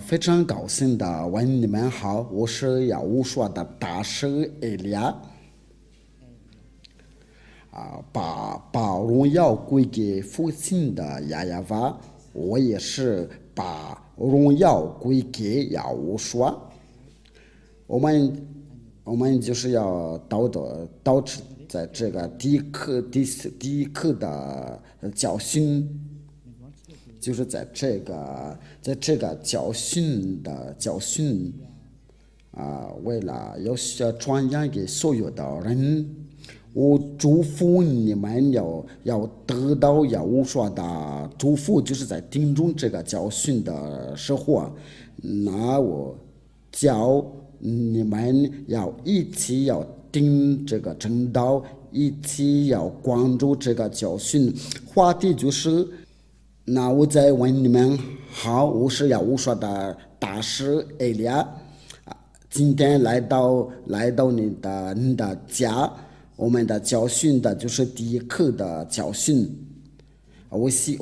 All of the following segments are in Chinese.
非常高兴的问你们好，我是要武说的大师艾利亚。把荣耀归给父亲的亚亚娃，我也是把荣耀归给亚武说。我们就是要导致在这个第一课的教训，就是在这个教训为了要传扬给所有的人，我祝福你们要得到要我说的祝福，就是在听中这个教训的时候，那我教你们要一起要听这个正道，一起要关注这个教训。话题就是，那我再问你们好，我是要我说的大师艾利亚。今天来到你的家，我们的教训的就是第一课的教训。我希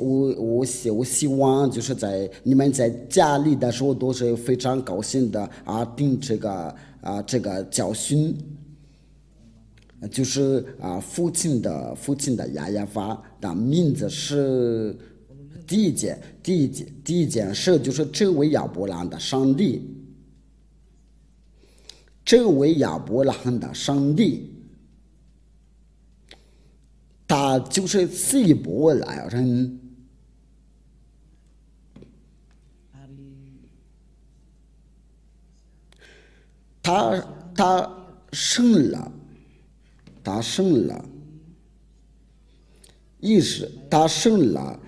望就是在你们在家里的时候都是非常高兴的听这个教训，就是父亲的亚亚娃的名字是第一件事，就是这位亚伯兰的上帝。这位亚伯兰的上帝，他就是希伯来人，他生了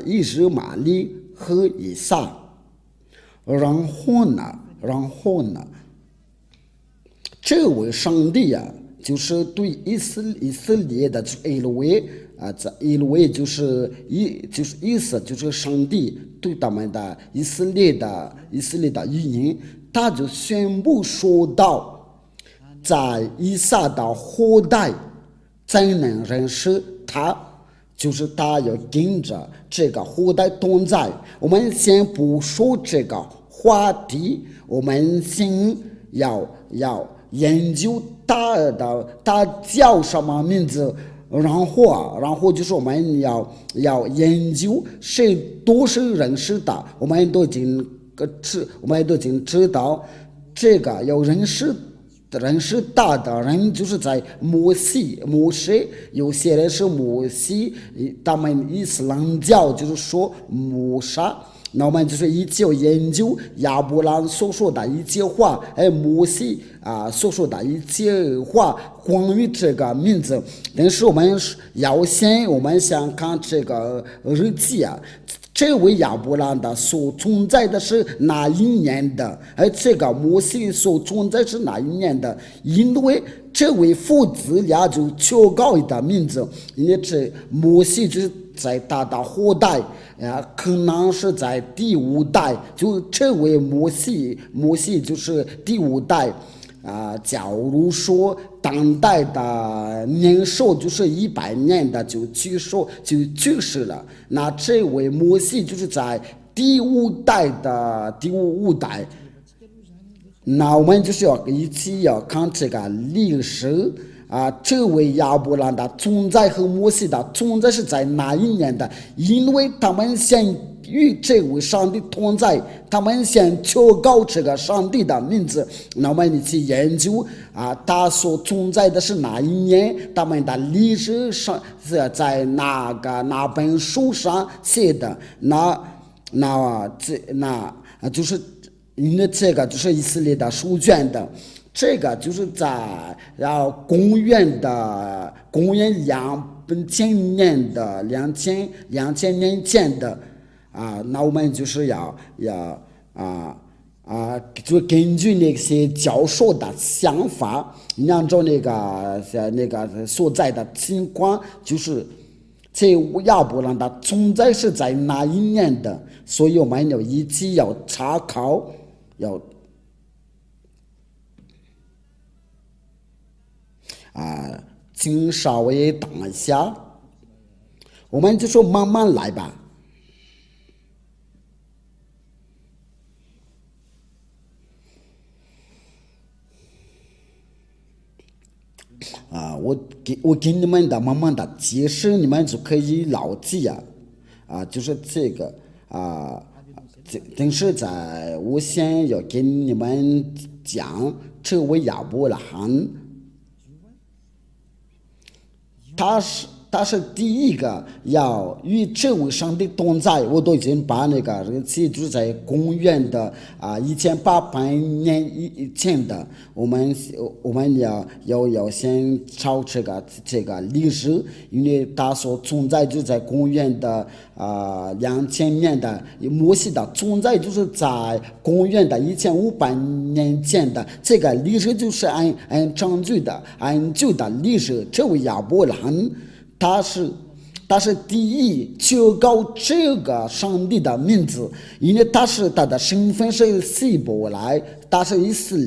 以实玛利和以撒，然后呢，这位上帝就是对以色列的以色列就是意思就是上帝对他们的以色列的语言，他就宣布说道，在以撒的后代才能认识他，就是他要跟着这个后代同在。我们先不说这个话题，我们先要研究他叫什么名字，然后就是我们要研究谁都是认识的，我们都已经知道这个要认识他的人，就是在摩西，有些人是摩西，他们伊斯兰教就是说摩萨。那我们就是一起要研究亚伯兰所说的一切话，摩西所说的一切话关于这个名字。但是我们先看这个日期这位亚伯兰的所存在的是哪一年的？这个摩西所存在是哪一年的？因为这位父子俩就求高一的名字，因为这摩西就是在他的后代可能是在第五代，就这位摩西就是第五代假如说当代的年寿就是100年的就去世了，那这位摩西就是在第五代。那我们就是要一起要看这个历史这位亚伯兰的存在和摩西的存在是在哪一年的？因为他们先与这位上帝同在，他们先求告这个上帝的名字。那我们一起研究他所存在的是哪一年？他们的历史上是在哪本书上写的？就是因为这个就是以色列的书卷的。这个就是在公元2000年的2000年前的那我们就是就根据那些教授的想法，按照那个所在的情况，就是这亚伯兰的存在是在哪一年的，所以我们要一起要查考，请稍微等一下，我们就说慢慢来吧。我给你们的慢慢的解释，你们就可以牢记就是这个但是我先要给你们讲这位亚伯拉罕，他是第一个要与这位上帝同在。我都已经把那个日期就是在公元的1800年以前的，我们要先找这个历史，因为他所存在就在公元的2000年的，摩西的存在就是在公元的1500年前的，这个历史就是按证据的按旧的历史。这位亚伯拉罕他是第一求告这个上帝的名字，因为他的身份是希伯来，他是以色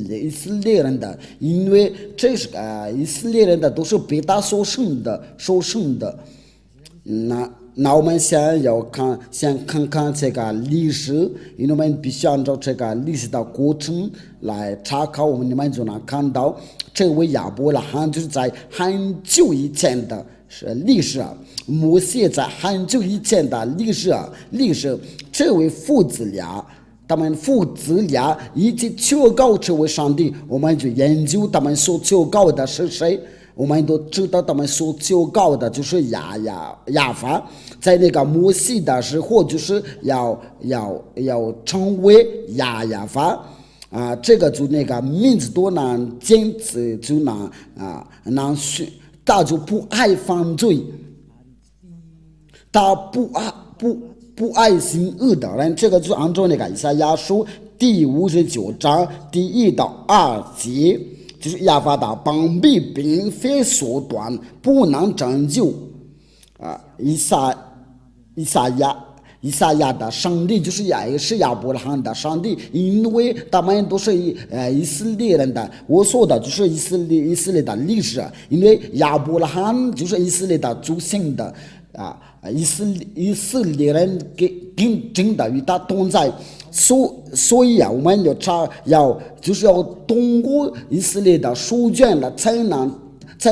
列人的，因为这是以色列人的都是被他所生的。那我们先看看这个历史，因为我们必须按照这个历史的过程来查考，你们就能看到这位亚伯拉罕就是在很久以前的历史摩西在很久以前的历史，这位他们父子俩一起求告这位上帝，我们就研究他们所求告的是谁。我们都知道他们所求告的就是亚法，在那个摩西的时候就是要成为亚法这个就那个名字多难坚持就难学，他就不爱犯罪，他不爱行恶的人，这个就按照那个以赛亚书第59章第1到2节，就是亚法的膀臂并非缩短，不能拯救以赛亚的上帝就是也是亚伯拉罕的上帝，因为他们都是以色列人的。我说的就是以色列的历史，因为亚伯拉罕就是以色列的祖先的以色列人真的与他同在，所以我们就是要通过以色列的书卷了，才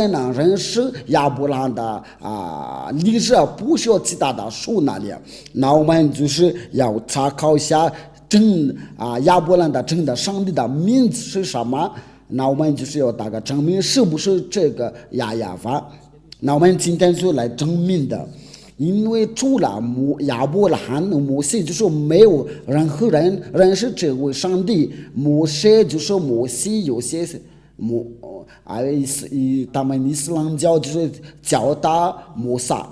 能认识亚伯拉罕的历史，不需要其他的书那里。那我们就是要查考一下亚伯拉罕的真的上帝的名字是什么。那我们就是要大概证明是不是这个亚法。那我们今天就来证明的。因为除了亚伯拉罕、摩西，就是没有任何人认识这位上帝。摩西就是摩西，有些他们伊斯兰教就是叫他摩萨，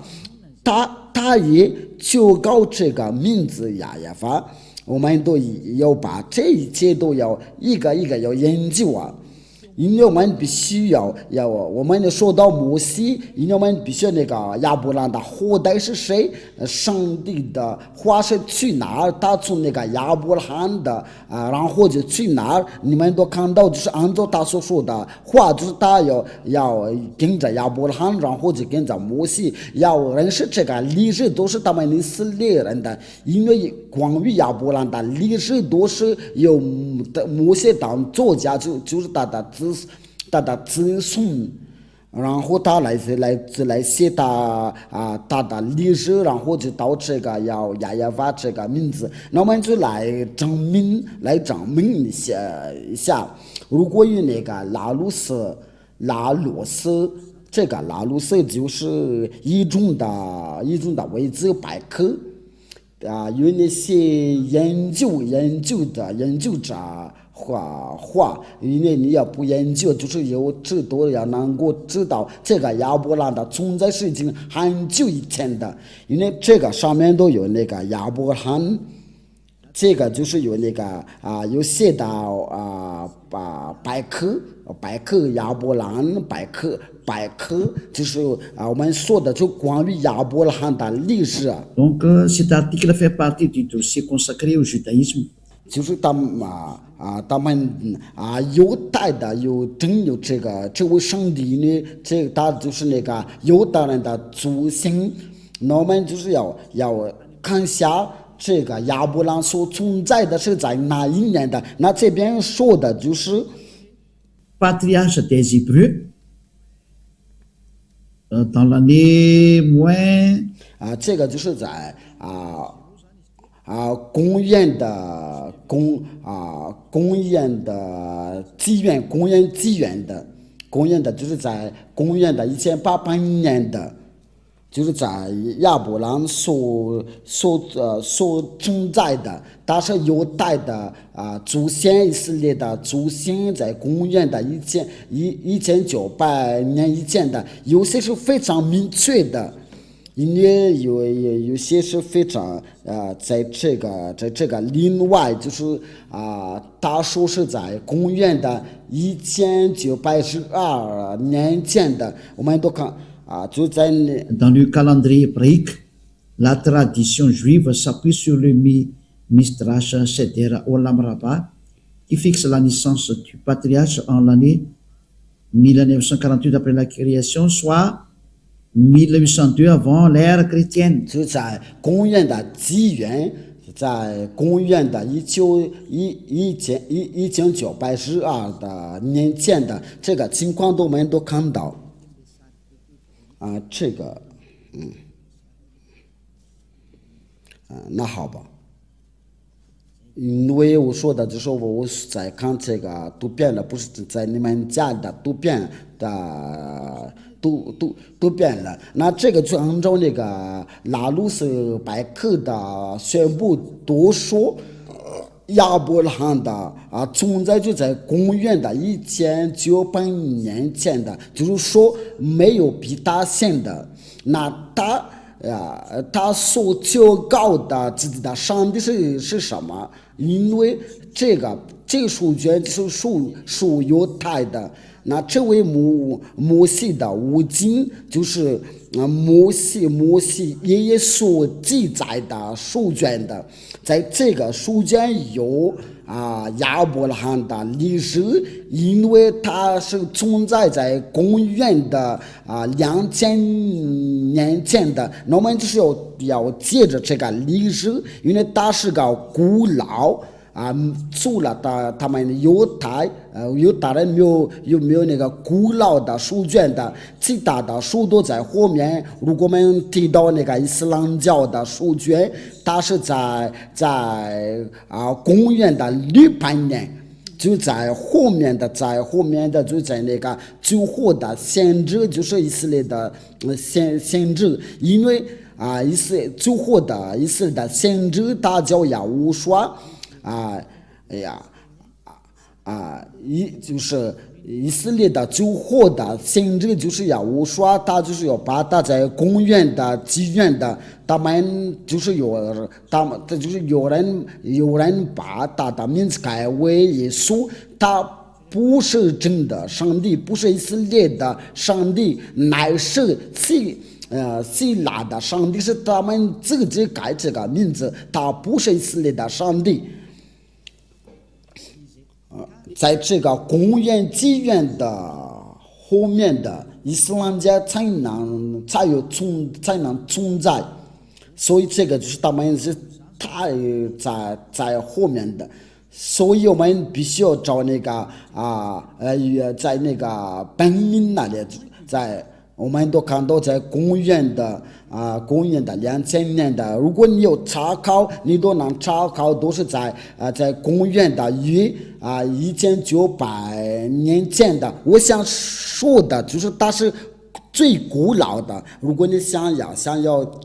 他也求告这个名字亚法。我们都要把这一切都要一个一个要研究因为我们必须要我们说到摩西，因为我们必须那个亚伯拉罕的后代是谁，上帝的话是去哪儿，他从那个亚伯拉罕的然后就去哪儿，你们都看到就是按照他所说的话，就是他要跟着亚伯拉罕，然后就跟着摩西，要认识这个历史都是他们以色列人的，因为关于亚伯拉罕的历史都是由摩西当作家，就是他的子孙，然后他来写他的历史，然后就到这个亚法这个名字。那我们就来证明一下，如果有那个拉鲁斯，这个拉鲁斯就是一种的维基百科有那些研究者话，因为你要不研究，就是有知道要能够知道这个亚伯拉罕的存在是已经很久以前的，因为这个上面都有那个亚伯拉罕，这个就是有那个有写到百科亚伯拉罕百科就是我们说的就关于亚伯拉罕的历史。Donc cet article fait partie du dossier consacré au judaïsme。就是他们犹太的有这位上帝呢，他就是那个犹太人的祖先。那我们就是要看一下这个亚伯拉罕所存在的是在哪一年的。那这边说的就是 Patriarche des Hébreux dans l'année moins 这个就是在公元的公元的就是在公元的1800年的，就是在亚伯兰所存在的，但是犹太的祖先以色列的祖先在公元的1900年以前的，有些是非常明确的。因为有些是非常在这个另外就是他说是在公元的1912年前的，我们都看就在 dans le calendrier hébraïque, la tradition juive s'appuie sur le Midrash Seder Olam Rabbah, qui fixe la naissance du patriarche en l'année 1948 après la création, soit 1802 avant l'ère chrétienne. 就在公元的纪元，在公元的1912的年前的这个情况，我们都看到这个那好吧。因为我说的就是我在看这个图片了，不是在你们家的图片的都变了。那这个就按照那个拉鲁斯百科的宣布都说，亚伯拉罕的存在就在公元的1900年前的，就是说没有比他先的。那他所求告的自己的上帝是什么？因为这个书卷是属犹太的。那这位摩西的五经就是摩西爷爷所记载的书卷的，在这个书卷有亚伯拉罕的历史，因为它是存在在公元的2000年前的，那我们就是要接着这个历史，因为它是个古老。除了他们犹太人有没有那个古老的书卷的，其他的书都在后面。如果我们提到那个伊斯兰教的书卷，它是在公元的600年，就在后面的就在那个救火的先知，就是以色列的先知，因为救火的以色列的先知他叫亚乌刷。就是以色列的救火的先知就是亚乌刷，他就是要把他在公元的纪元的，他们就是有人把他的名字改为耶稣，他不是真的上帝，不是以色列的上帝，乃是希腊的上帝，是他们自己改这个名字，他不是以色列的上帝。在这个公元纪元的后面的伊斯兰教才能存在，所以这个就是他们是太在后面的，所以我们必须要找那个在那个本命那里，我们都看到在公元的2000年的，如果你有查考，你都能查考，都是在公元的1900年前的。我想说的就是它是最古老的。如果你想要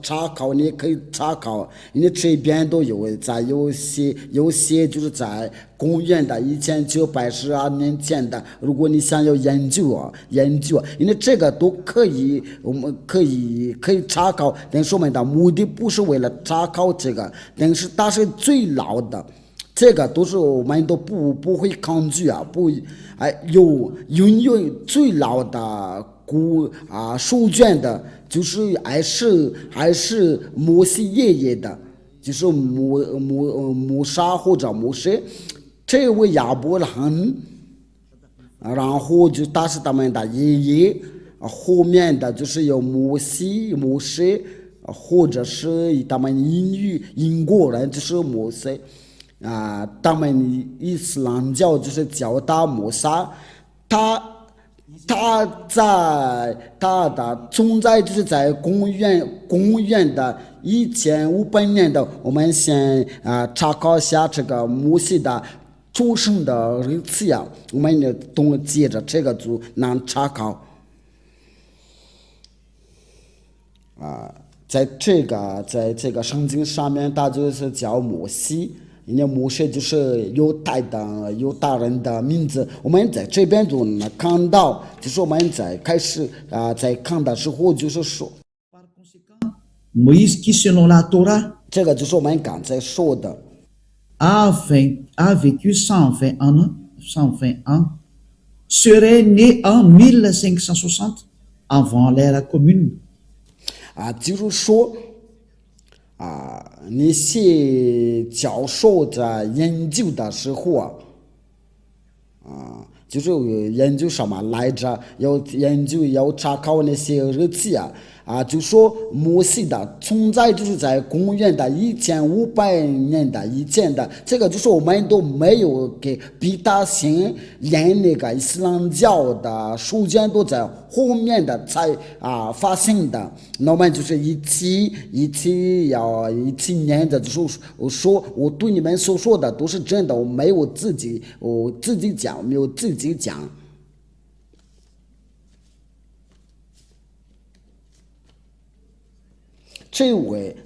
查考，你可以查考，因为这边都有有些就是在公元的1912年前的。如果你想要研究，因为这个都可以，我们可以查考，但是我们的目的不是为了查考这个，但是它是最老的。这个都是我们都不会抗拒拥有最老的书卷的，就是还是摩西爷爷的，就是摩沙或者摩西，这位亚伯拉罕，然后就他是他们的爷爷，后面的就是有摩西，或者是他们英国人就是摩西。他们伊斯兰教就是叫他摩萨，它的存在就是在公元的1500年的，我们先查考一下这个摩西的出生的日子呀，我们接着这个就能查考在这个圣经上面，它就是叫摩西。因为摩西就是犹大人的名字，我们在这边就能看到，就是我们在开始在看的时候，就是说， Moïse qui selon la Torah 这个就是我们刚才说的 a vécu 120 ans, serait né en 1560 avant l'ère commune. 就是说那些教授在研究的时候就是研究什么来着？要查考那些日期就说摩西的存在就是在公元的1500年的以前的，这个就是我们都没有给彼得信连那个伊斯兰教的书卷都在后面的才发现的。那我们就是一起念的，就是我说我对你们所说的都是真的，我没有自己讲，没有自己讲。这位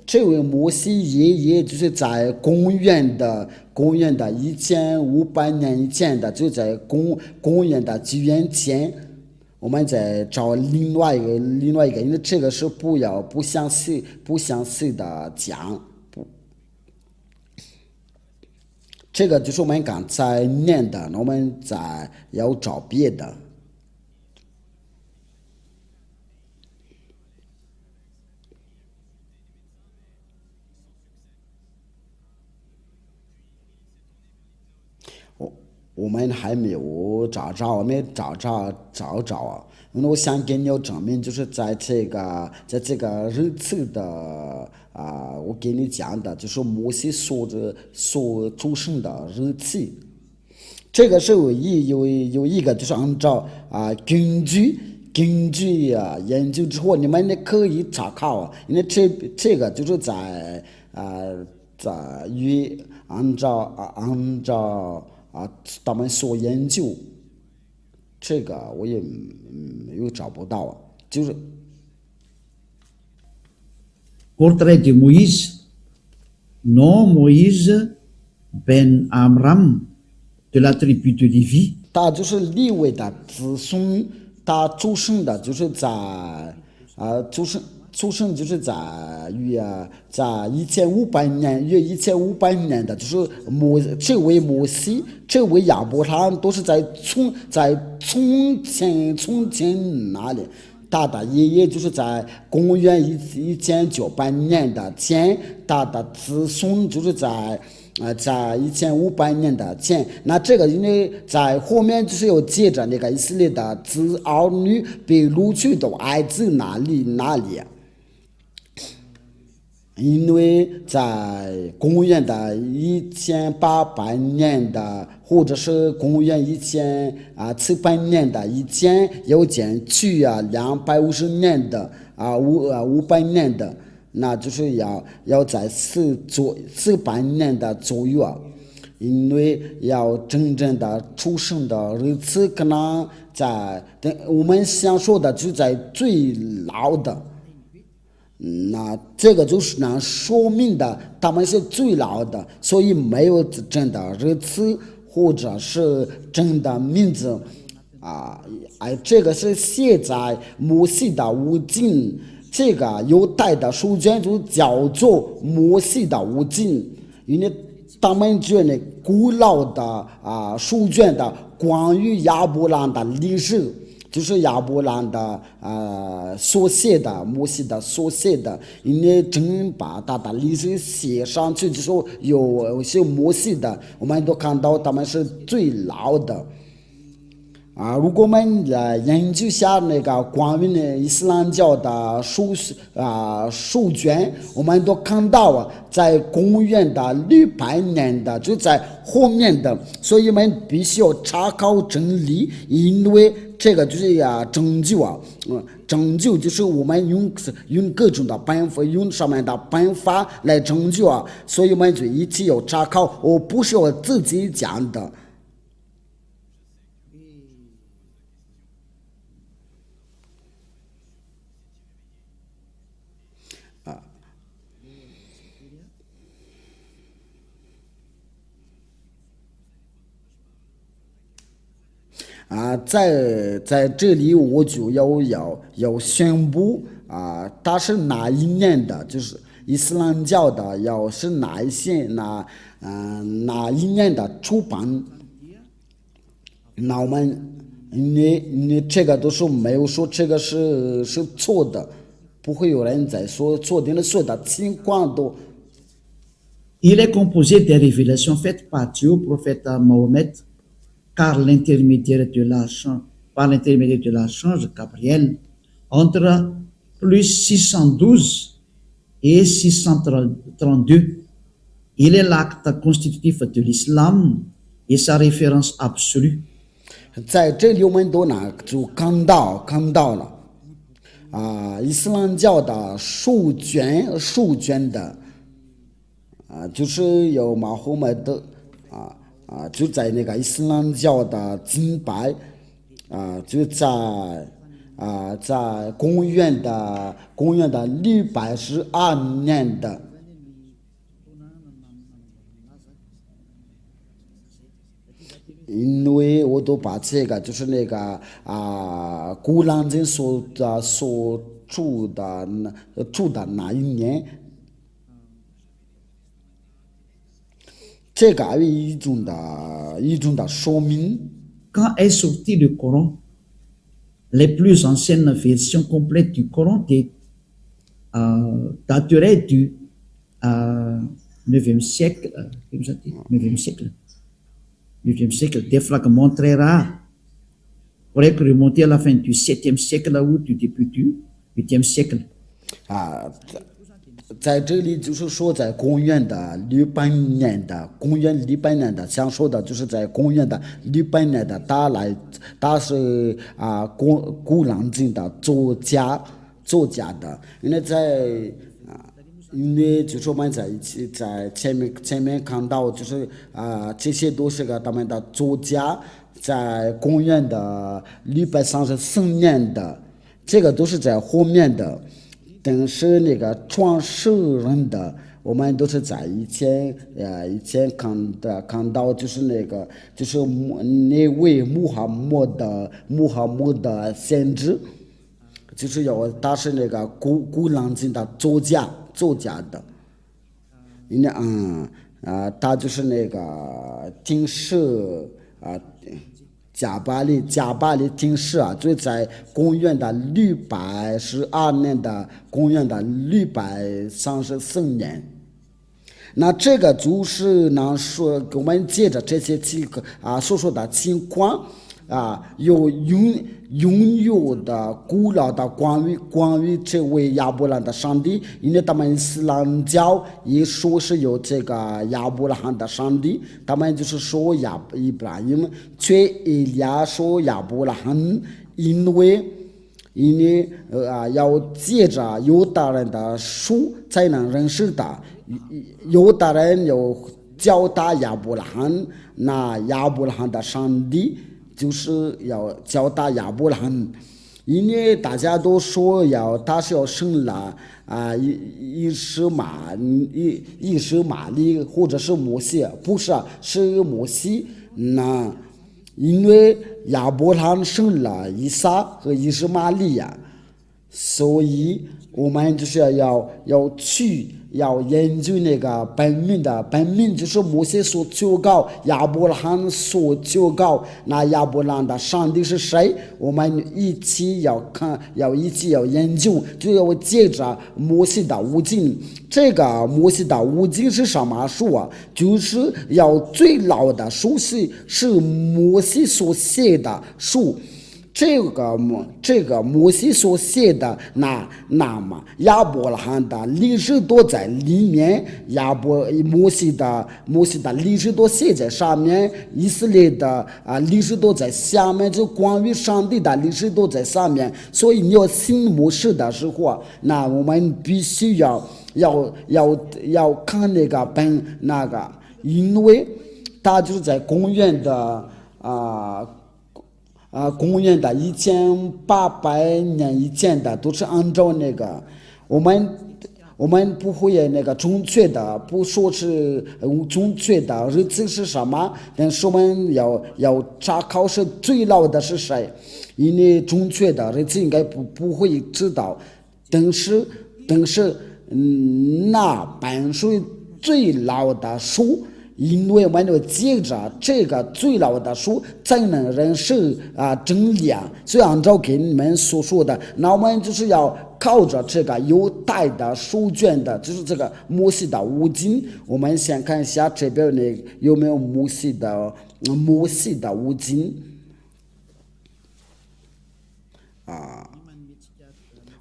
摩西爷爷就是在公元的1500年以前的，就在公元的纪元前，我们再找另外一个，因为这个是不详细的讲，这个就是我们刚才念的，我们再要找别的。我们还没有找着因为我想给你证明，就是在这个日子的我给你讲的，就是摩西所出生的日期。这个是有一个，就是按照根据研究之后，你们可以查考因为这个就是在按照他们所研究，这个我也又找不到就是 Portrait de Moïse, nom Moïse ben Amram de la tribu de Lévi. 他就是利未的子孙，他出生的就是在出生就是在1500年的，就是这位摩西，这位亚伯拉罕都是在从前那里。他的爷爷就是在公元1900年的前，他的子孙就是在1500年的前。那这个因为在后面就是有接着那个以色列的儿女被掳去到埃及那里。因为在公元的1800年的，或者是公元1700年的以前，有减去250年的500年的，那就是要在400年的左右因为要真正的出生的日子，可能在我们想说的就在最老的。那这个就是能说明的，他们是最老的，所以没有真的日子或者是真的名字这个是写在摩西的五经，这个犹太的书卷就叫做摩西的五经，因为他们觉得古老的书卷的关于亚伯兰的历史。就是亚伯兰的所写的，摩西的所写的，因为真把他的历史写上去，就说有些摩西的，我们都看到他们是最老的如果我们来研究下那个关于呢伊斯兰教的书卷，我们都看到在公元的600年的就在后面的，所以我们必须要查考真理，因为这个就是拯救拯救就是我们用各种的办法，用上面的办法来拯救所以我们就一起要查考，我不是我自己讲的。在这里我就要宣布它是哪一年的，就是伊斯兰教的，要是哪一年的出版。那我们你这个都是没有说这个是错的，不会有人在说错的，所有的情况都。Il est composé des révélations faites par Dieu au prophète Mohammed par l'intermédiaire de l'archange Gabriel entre plus 612 et 632. Il est l'acte constitutif de l'islam et sa référence absolue. 在这里我们都就看到了伊斯兰教的书卷的就是有马后麦德就在那个伊斯兰教的敬拜就在公元的612年的。因为我都把这个就是那个古兰经所住的那一年，这个有一种的说明。Quand est sorti le Coran, les plus anciennes versions complètes du Coran dateraient du 9e siècle, 9e siècle. 9e siècle, des fragments très rares pourraient remonter à la fin du 7e siècle ou du début du 8e siècle. 在这里就是说，在公元的600年的，想说的就是在公元的600年的，他是古兰经的作家的，因为就是我们在一起在前面看到，就是这些都是他们的作家，在公元的634年的，这个都是在后面的。但是那个创始人的，我们都是在以前看到，就是那位穆罕默德先知，就是他是那个古兰经的作家的，因为他就是那个听释加巴利听释就在公元的612年的公元的634年。那这个就是能说我们借着这些所说的情况有拥有的古老的关于这位亚伯拉罕的上帝，因为他们伊斯兰教也说是有这个亚伯拉罕的上帝，他们就是说伊布拉欣，却以利亚说亚伯拉罕，因为要借着犹大人的书才能认识他，犹大人有教导亚伯拉罕，那亚伯拉罕的上帝就是要教导亚伯拉罕，因为大家都说他是要生了伊什玛利或者是摩西，不是是摩西。那因为亚伯拉罕生了以撒和以实玛利亚，所以我们就是要研究那个本命就是摩西所求告亚伯拉罕所求告，那亚伯拉罕的上帝是谁？我们一起要研究，就要借着摩西的五经。这个摩西的五经是什么书啊？就是要最老的书是摩西所写的书。这个摩西所写的那么亚伯拉罕的历史都在里面，摩西的历史都写在上面，以色列的历史都在下面，就关于上帝的历史都在上面。所以你要信摩西的时候，那我们必须要看那个因为他就是在公元的公元的1800年以前的都是按照那个我们不会那个准确的，不说是准确的日子是什么，但是我们要查考是最老的是谁，因为准确的日子应该不会知道，但是那本书最老的书。因为我们要借着这个最老的书才能认识真理啊，所以按照给你们所说的，那我们就是要靠着这个犹太的书卷的，就是这个摩西的五经。我们先看一下这边有没有摩西的五经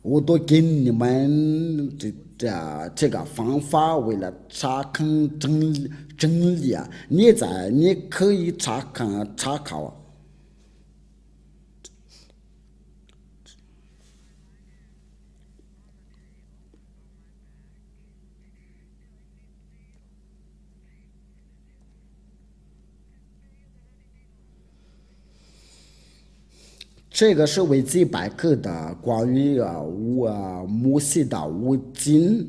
我都给你们这个方法，为了查看真理啊，你可以查考。这个是维基百科的关于摩西的五经。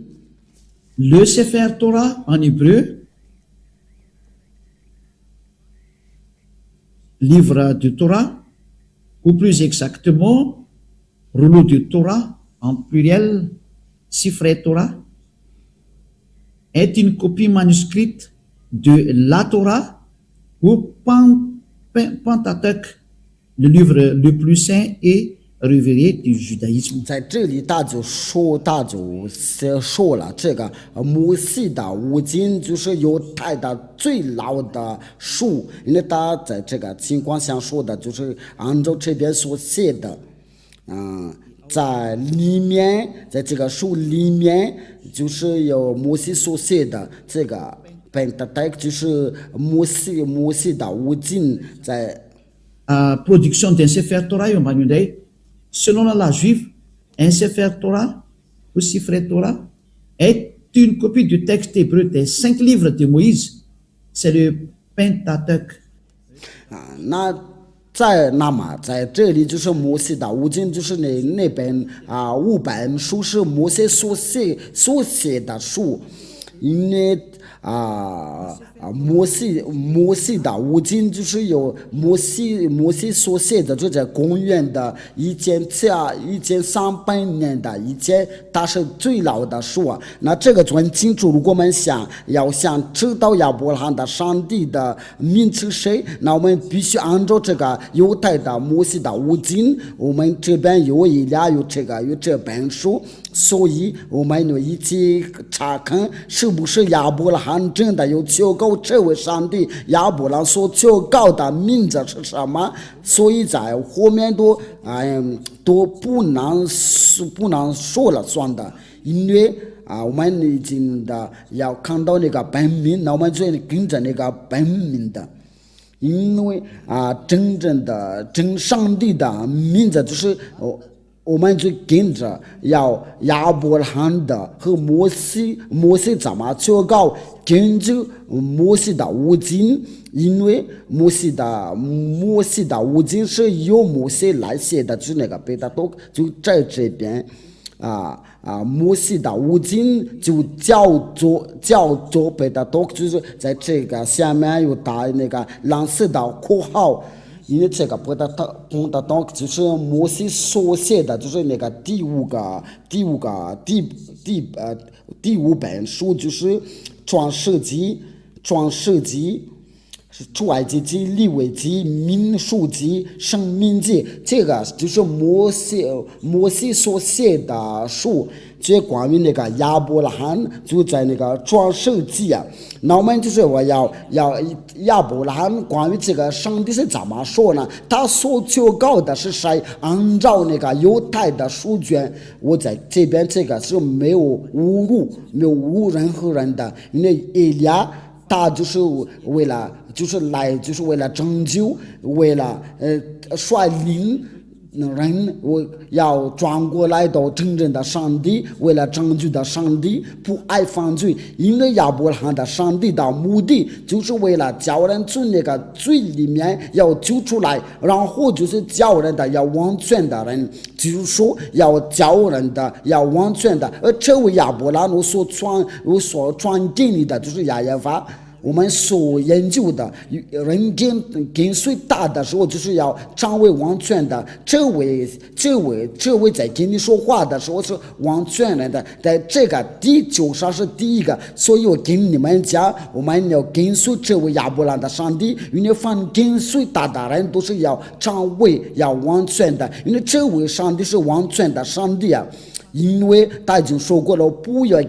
Le Sefer Torah en hébreu, livre du Torah, ou plus exactement, rouleau du Torah en pluriel, Sifrei Torah, est une copie manuscrite de la Torah ou Pentateuch, le livre le plus saint et révéré du judaïsme. 在这里他就说了，这个摩西的五经就是犹太的最老的书，因为他在这个情况下说的就是按照这边所写的，在这个书里面就是有摩西所写的这个Pentateuch，就是摩西的五经在。Production d'un Sefer Torah, selon la loi juive, un Sefer Torah ou Sifrei Torah est une copie du texte hébreu des 5 livres de Moïse. C'est le Pentateuch. 那么在这里就是摩西的五经，就是那本5本书是摩西所写的书，因为摩西的五经就是有摩西所写的，就在公元的1300年的以前，它是最老的书啊。那这个就很清楚，如果我们想知道亚伯拉罕的上帝的名是谁，那我们必须按照这个犹太的摩西的五经，我们这边有这本书，所以我们一起查看是不是亚伯拉罕真的有求告这位上帝，亚伯拉罕所求告的名字是什么？所以在后面都不能说了算的，因为我们已经要看到那个本名，那我们就跟着那个本名的，因为真正的真上帝的名字就是我们就跟着亚伯拉罕的和摩西怎么求告，根据摩西的五经，因为摩西的五经是由摩西来写的，就那个贝塔多就在这边摩西的五经就叫做贝塔多，就是在这个下面有打那个蓝色的括号。因为这个不得当就是摩西所写的，就是那个第五本书，就是创世纪、出埃及记、利未记、民数记、申命记，这个就是摩西所写的书。这关于那个亚伯拉罕就在那个创世纪啊，那我们就是我要亚伯拉罕关于这个上帝是怎么说呢？他所求告的是谁？按照那个犹太的书卷，我在这边这个是没有侮辱任何人的，因为以利亚他就是为了拯救，为了率领人，我要转过来到真正的上帝，为了拯救的上帝，不爱犯罪。因为亚伯拉罕的上帝的目的就是为了叫人从那个罪里面要救出来，然后就是叫人的要完全的人，就是说要叫人的要完全的。而这位亚伯拉罕我所传给你的就是亚耶法。我们所研究的人跟随大的时候，就是要成为完全的。这位在跟你说话的时候是完全人的，在这个第九上是第一个。所以我跟你们讲，我们要跟随这位亚伯拉罕的上帝，因为凡跟随他的人都是要成为要完全的，因为这位上帝是完全的上帝啊。因为他已经说过了，我不要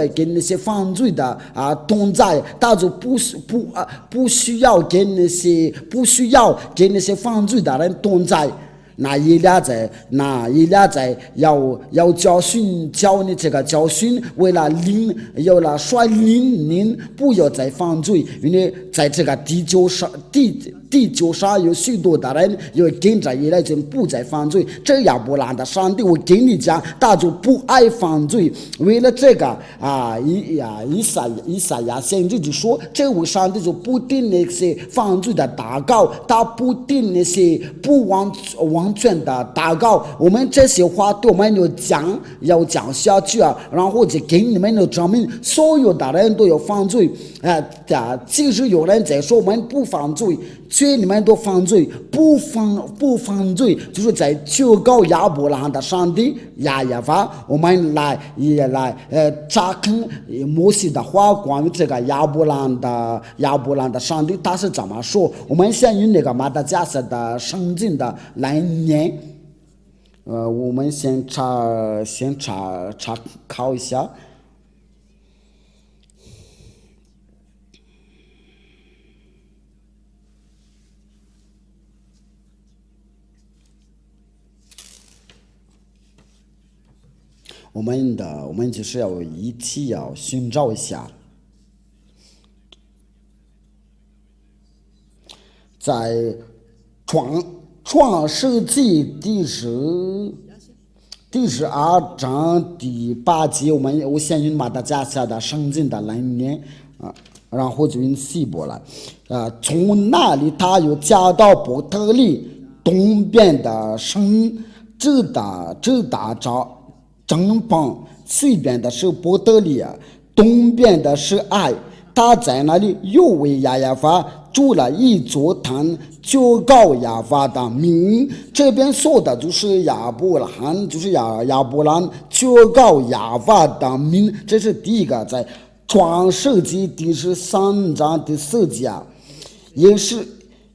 跟那些犯罪的同在，他就不需要跟那些犯罪的人同在。那一俩在要教你这个教训，为了率领您不要再犯罪，因为在这个地球上有许多的人要跟着一来就不再犯罪。这亚伯拉罕的上帝，我跟你讲，他就不爱犯罪。为了这个以赛亚先知就说，这位上帝就不定那些犯罪的祷告，他不定那些不完全的祷告。我们这些话对我们要讲下去啊，然后就给你们证明，所有的人都有犯罪。即使有人在说我们不犯罪，却你们都犯罪，不犯罪，就是在求告亚伯拉罕的上帝亚耶法。我们来查看摩西的话，关于这个亚伯拉罕的上帝他是怎么说。我们先用那个马达加斯的圣经的来念。我们先查考一下。我们就是要一起要寻找一下，在创世纪第12章第8节，我先用马达加斯的圣经的来念然后就用希伯来从那里他又加到伯特利东边的神直达正邦，西边的是伯特利东边的是爱。他在那里又为亚耶法筑了一座坛，求告亚法的名。这边说的就是亚伯拉罕，就是亚伯兰求告亚法的名。这是第一个，在创世纪第13章第4节，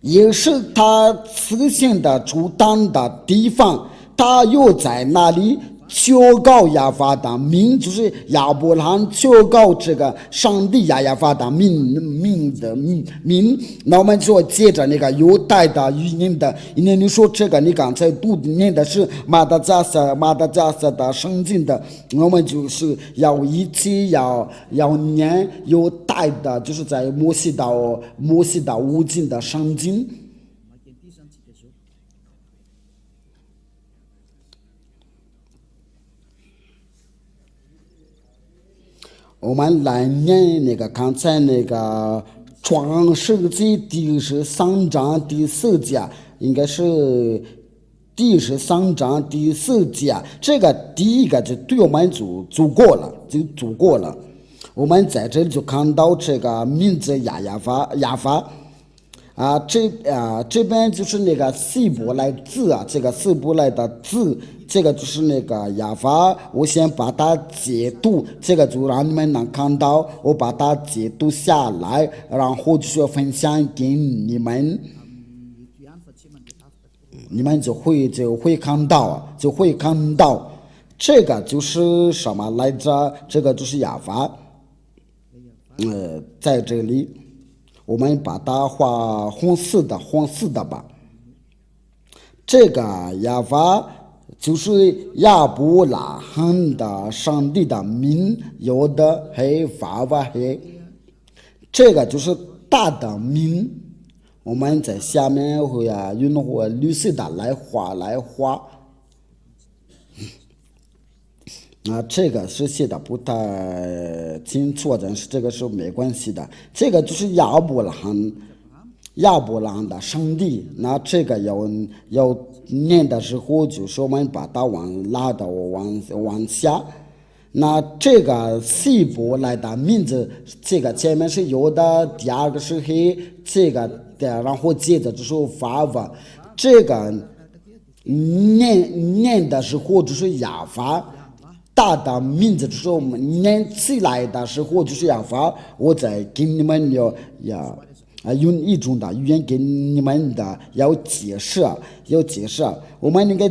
也是他此行的出坛的地方。他又在那里求告亚法的名，就是亚伯拉罕求告这个上帝亚法的名。那我们就接着那个犹太的语音的，因为你说这个你刚才读念的是马达加斯的圣经的，我们就是要一起要念犹太的，就是在摩西的五经的圣经。我们来念那个刚才那个创世纪第13章第4节，应该是第13章第4节。这个第一个就对我们就足够了。我们在这里就看到这个名字亚法这边就是那个希伯来字啊，这个希伯来的字，这个就是那个亚法，我先把它解读，这个就让你们能看到，我把它解读下来，然后就是分享给你们，你们就会看到，这个就是什么来着？这个就是亚法，在这里。我们把它画红色的吧。这个亚法就是亚伯拉罕的上帝的名，有的黑法瓦黑，这个就是大的名。我们在下面会用绿色的来画。这个是写的不太清楚，但是这个是没关系的。这个就是亚伯拉罕的上帝。那这个要念的时候，就是我们把它拉到往下。那这个希伯来的名字，这个前面是有的，第二个是黑，这个然后接着就是法瓦。这个念的时候就是亚法。大的名字就是我们念起来的时候就是亚法，我在给你们用一种的语言给你们的要解释。我们那个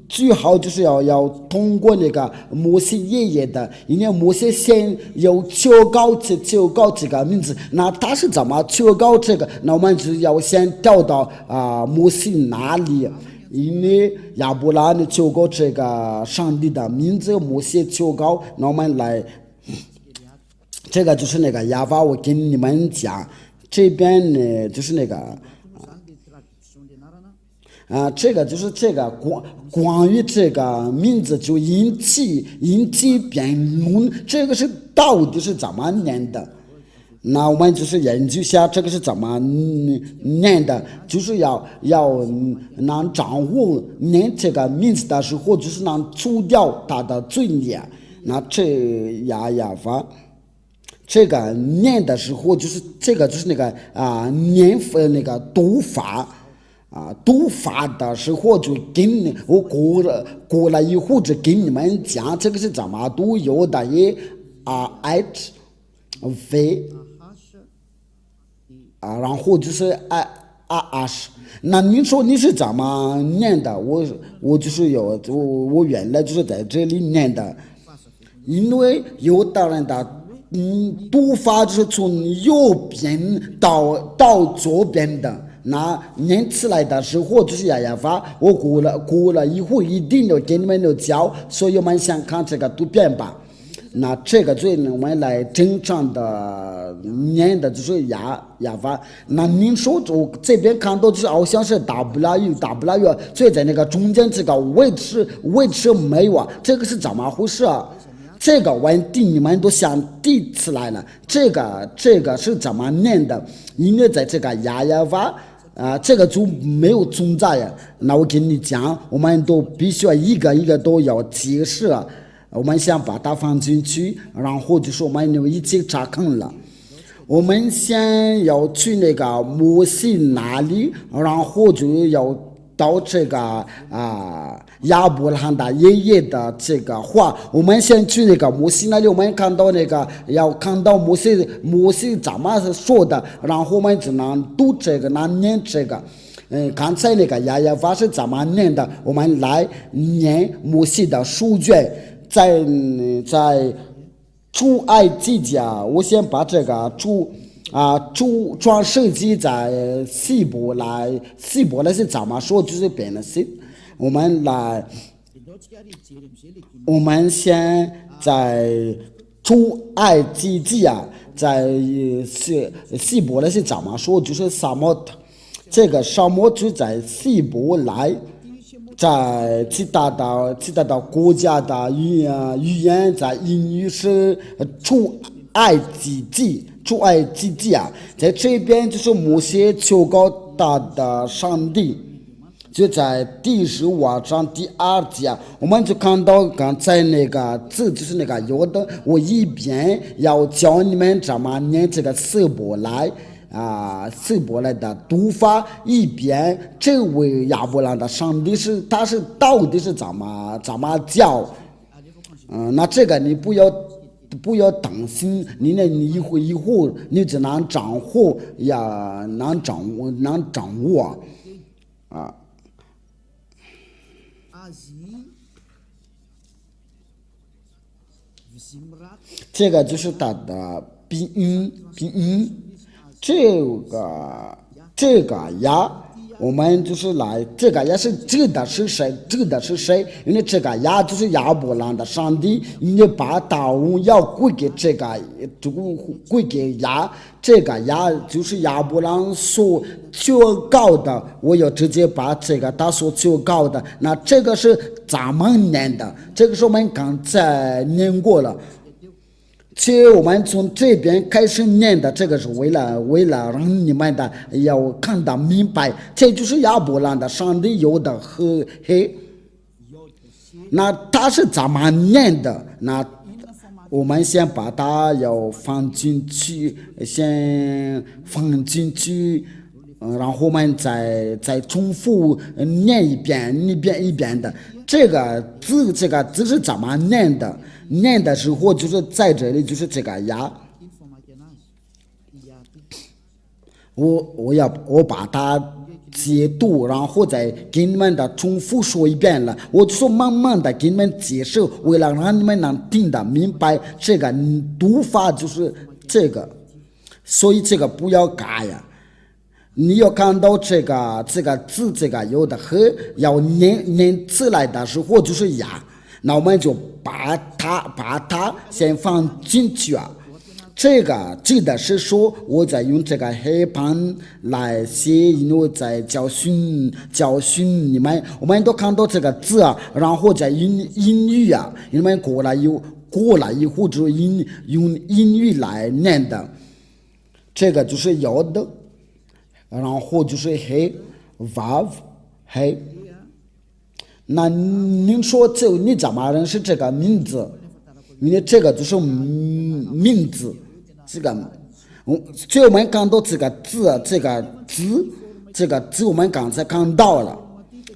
最好就是要通过那个摩西爷爷的，因为摩西先要求告这个名字，那他是怎么求告这个？那我们就要先调到摩西那里。因为亚伯拉罕求告这个上帝的名字，摩西求告，那我们来，这个就是那个亚法，我跟你们讲，这边呢就是那个这个就是这个关于这个名字就引起辩论，这个是到底是怎么念的？那我们就是研究一下这个是怎么念的，就是要能掌握念这个名字的时候，就是能除掉它的罪孽。那这亚法，这个念的时候，就是这个就是那个念那个读法。读法的时候就跟我过了以后就跟你们讲这个是怎么读，有的也h v。然后就是是，那你说你是怎么念的？我就是我原来就是在这里念的，因为有的人的读法就是从右边到左边的，那念起来的时候就是亚法，我过了以后一定要给你们教，所以我们先看这个图片吧。那这个最我们来正常的念的就是亚法。那您说我这边看到就是好像是 W， 所以在那个中间这个位置没有这个是怎么回事？这个问题你们都想提起来了，这个是怎么念的？因为在这个亚法这个就没有存在呀。那我跟你讲，我们都必须要一个一个都要解释。我们先把它放进去，然后就是我们一起查看了。我们先要去那个摩西那里，然后就要到这个亚伯拉罕的爷爷的这个话。我们先去那个摩西那里，我们看到那个要看到摩西怎么说的，然后我们就能读这个，能念这个。刚才那个亚法是怎么念的？我们来念摩西的书卷。在出埃及记我先把这个创世纪在希伯来是怎么说？就是变了是，我们先在出埃及记在希伯来是怎么说？就是沙漠，这个沙漠就在希伯来。在其他的国家的语言，在英语是出埃及记在这边就是摩西求告他的上帝，就在第15章第2节，我们就看到刚才那个字就是那个有的，我一边要教你们怎么念这个希伯来希伯来的读法，一边这位亚伯兰的上帝他是到底是怎么叫？那这个你不要担心，你一会你只能掌握呀，能掌握啊。这个就是它的鼻音，这个呀，我们就是来，这个呀是指的是谁？因为这个呀就是亚伯兰的上帝，你把大荣耀归给归给呀，这个呀就是亚伯兰所求告的，我要直接把这个他所求告的，那这个是咱们念的，这个是我们刚才念过了。其实我们从这边开始念的，这个是为了让你们的要看得明白，这就是亚伯兰的上帝有的和黑。那他是怎么念的？那我们先把它要放进去，然后我们再重复念一遍的。这个字是怎么念的？念的时候就是在这里，就是这个呀。我把它解读，然后再给你们的重复说一遍了。我就说慢慢的给你们解释，为了让你们能听得明白，这个读法就是这个，所以这个不要改呀。你要看到这个字，这个有的和要念出来的时候就是呀。那我们就把它先放进去啊。这个指的是说，我在用这个黑板来写，因为在教训你们。我们都看到这个字啊，然后在英语啊，你们过来以后就用英语来念的。这个就是有的，然后就是黑 vav 黑。那您说你怎么认识这个名字？因为这个就是名字，这个，所以我们看到这个字我们刚才看到了，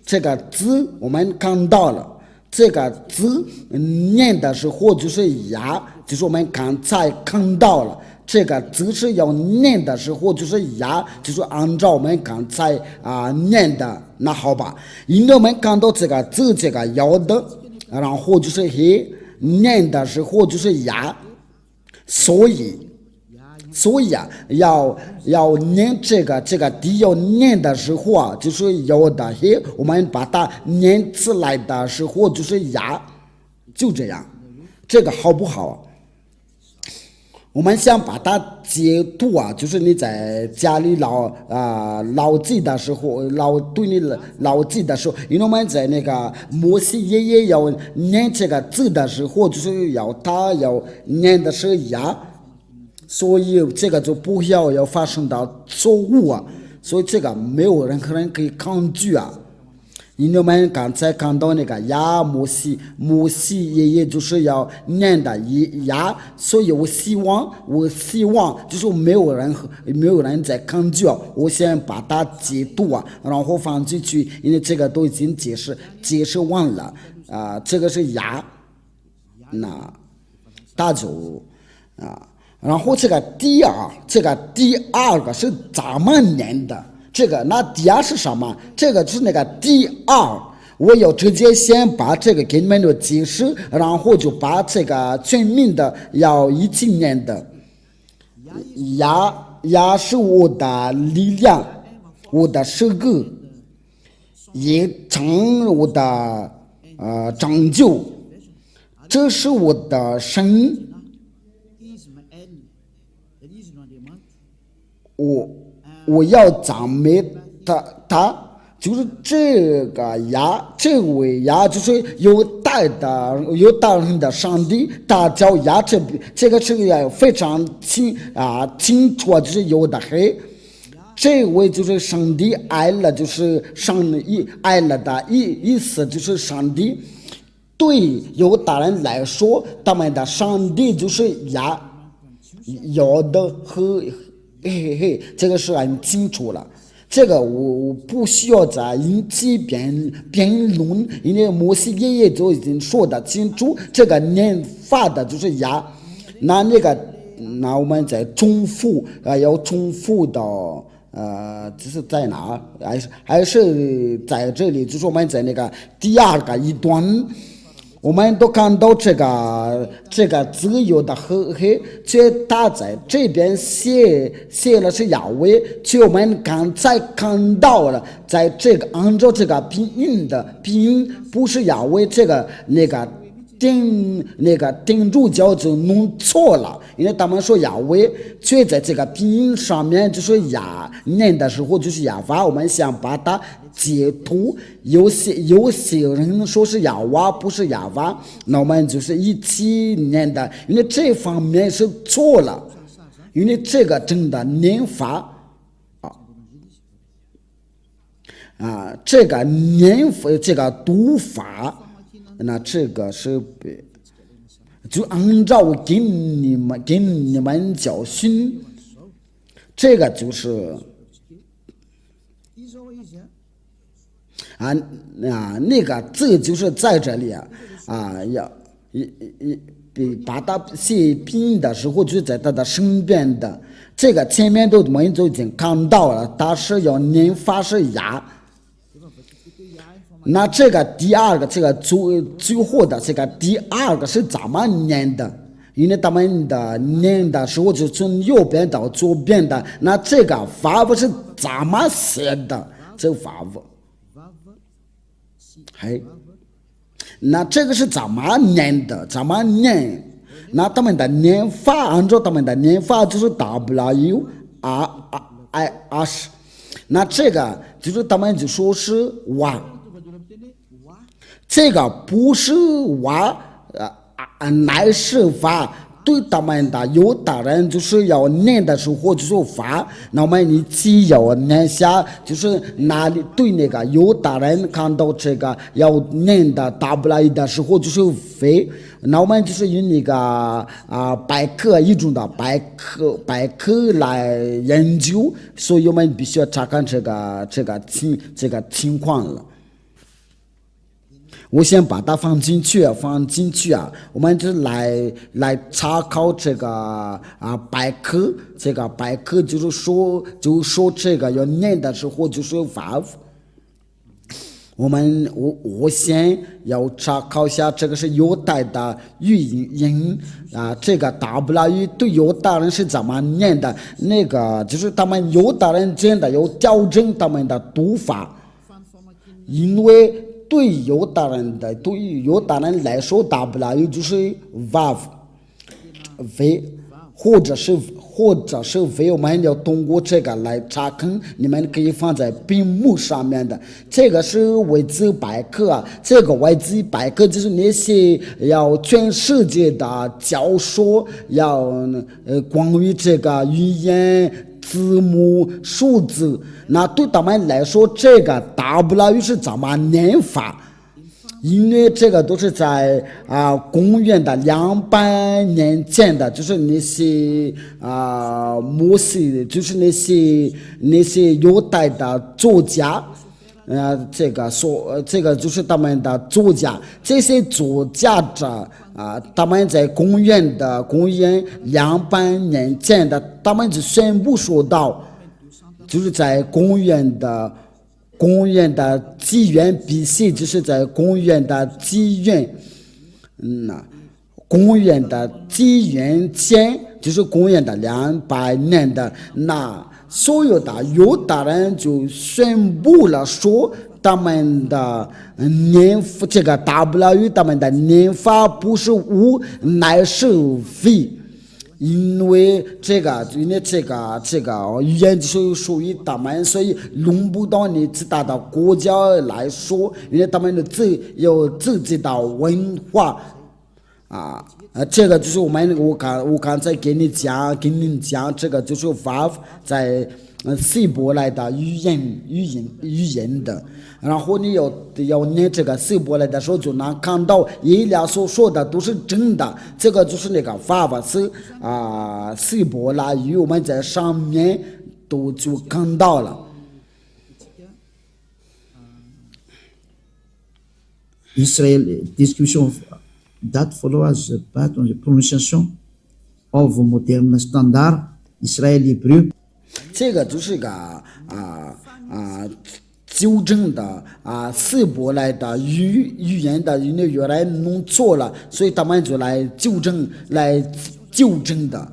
这个字我们看到了，这个字念的时候就是呀，就是我们刚才看到了。这个字是要念的时候就是呀，就是按照我们刚才念的，那好吧。因为我们看到这个字，这个要的，然后就是黑，念的时候就是呀，所以啊，要念这个地要念的时候啊，就是要的黑，我们把它念出来的时候就是呀，就这样，这个好不好？我们想把它解读啊，就是你在家里老记的时候，对你老记的时候，因为我们在那个摩西爷爷要念这个字的时候，就是要念的是呀，所以这个就不要发生到错误啊，所以这个没有任何人可以抗拒啊。因为我们刚才看到那个呀，摩西爷爷就是要念的呀，所以我希望就是没有人在抗拒啊。我先把它解读啊，然后放进去，因为这个都已经解释完了这个是呀，那大就然后这个第二个是咱们念的。这个那第二是什么？这个就是那个第二，我要直接先把这个给你们的解释，然后就把这个全名的要一起念的。呀是我的力量，我的手个，也成我的拯救，这是我的神。我要赞美他，就是这个呀，这位呀，就是有大人的上帝，他叫呀，这个是非常清楚，就是有的黑。这位就是上帝爱了，就是爱了的意思，就是上帝对犹大人来说，他们的上帝就是呀，有的和这个是很清楚了。这个我不需要再引起辩论，因为摩西爷爷就已经说得清楚，这个念法的就是牙，那我们再重复要重复到这是在哪？还是在这里？就是我们在那个第二个一段。我们都看到这个自由的和黑，却他在这边写了是亚威，却我们刚才看到了，在这个按照这个拼音不是亚威，这个顶住脚就弄错了，因为他们说亚威，却在这个拼音上面就是念的时候就是亚法，我们想把它解读，有些人说是亚娃不是亚娃，那我们就是一起念的，因为这方面是错了，因为这个真的念法这个念法这个读法，那这个是就按照给你们教训，这个就是那个字就是在这里要把它写拼音的时候就在它的身边的，这个前面我们都已经看到了，它是要念法是牙。那这个第二个这个最后的这个第二个是怎么念的？因为他们的念的时候就从右边到左边的，那这个法不是怎么写的？这个法不，那这个是怎么念的？怎么念？那他们的念法，按照他们的念法就是 W R I S， 那这个就是他们就说是哇。这个不是我乃是法，对他们的犹大人就是要念的时候就是法，那么你只要念下，就是哪里对那个犹大人看到这个要念的W的时候就是非，那我们就是用那个百科一种的百科来研究，所以我们必须要查看这个情况了。我先把它放进去我们就来查考这个百科，这个百科就是说这个要念的时候就说法。我先要查考一下这个是犹太的语音这个 W 对犹大人是怎么念的，那个就是他们犹大人真的要调整他们的读法，因为对于犹大人来说 W 就是 Vav 或者是 V， 我们要通过这个来查看，你们可以放在屏幕上面的。这个是维基百科这个维基百科就是那些要全世界的教授要关于这个语言字母数字，那对他们来说这个 W 是怎么念法，因为这个都是在公元的200年前的，就是那些摩西，就是那些犹太的作家，这个就是他们的作家，这些作家者他们在公元200年前的，他们就宣布说到，就是在公元的纪元 BC， 就是在公元的纪元前，就是公元的200年的，那所有的犹大人就宣布了说，他们的念法这个 W 他们的念法不是无，乃是非。因为这个语言就是属于他们，所以轮不到你其他的国家来说，因为他们有自己的文化这个就是我刚才给你讲，这个就是 Vav 在希伯来的语言的。然后你要念这个希伯来的时候，就能看到以利亚所说的都是真的。这个就是那个法是希伯来语，我们在上面都就看到了。Israël, discussion that follows part on the pronunciation of modern standard Israël Hébreu. 这个就是个纠正的希伯来的语言的，因为原来弄错了，所以他们就来纠正的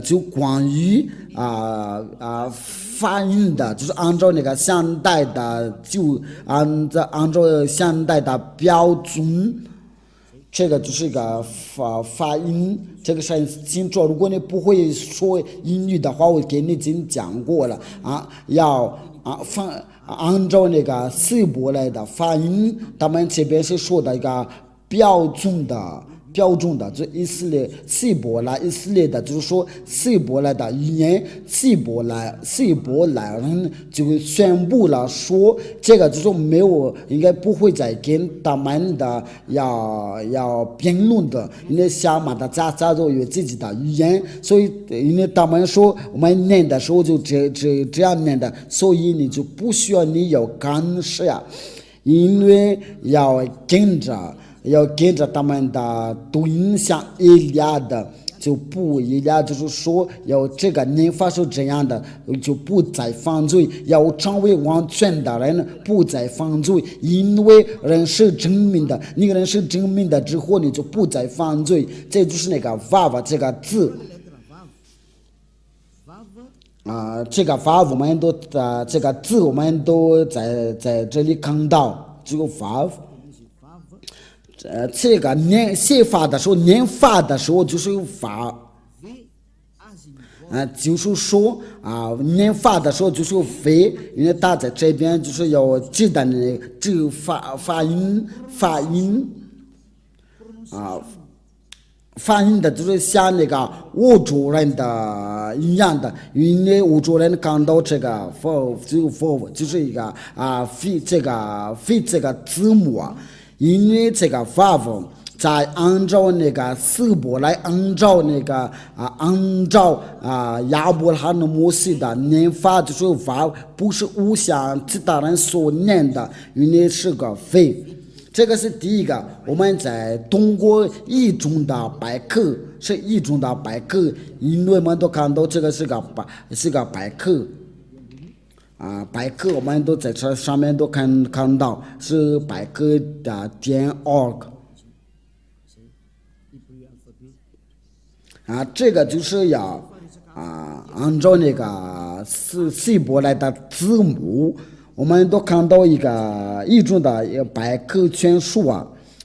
就关于发音的，就是按照那个现代的，就按照现代的标准。这个就是一个发音，这个是清楚。如果你不会说英语的话，我给你已经讲过了要按照那个希伯来的发音，他们这边是说的一个标准的，就希伯来以色列的，就是说希伯来的语言，希伯来人就宣布了说，这个就是没有，应该不会再跟他们的要辩论的，因为下面的家都有自己的语言，所以因为他们说我们念的时候就这样念的，所以你就不需要你有干涉，因为要跟着他们的读音，像以利亚的就不一样，就是说要这个念法是这样的，就不再犯罪，要成为完全的人，不再犯罪，因为人是真命的，那个人是真命的之后，你就不再犯罪，这就是那个vav这个字。这个vav我们都这个字我们都在这里看到，这个vav。这个写法的时候，念法的时候就是法，就是说念法的时候就是非，因为他在这边就是要记得那这个发音发音的，就是像那个欧洲人的一样的，因为欧洲人看到这个 for 就是一个非这个字母因为这个vav在按照那个希伯来，按照亚伯拉罕摩西的念法，就是 vav 不是像其他人所念的，因为是个非。这个是第一个，我们在通过译中的百科，是译中的百科，因为我们都看到这个是个百科。百科我们都在这上面都看到是百科的.org 这个就是要按照那个希伯来的字母，我们都看到一种的百科全书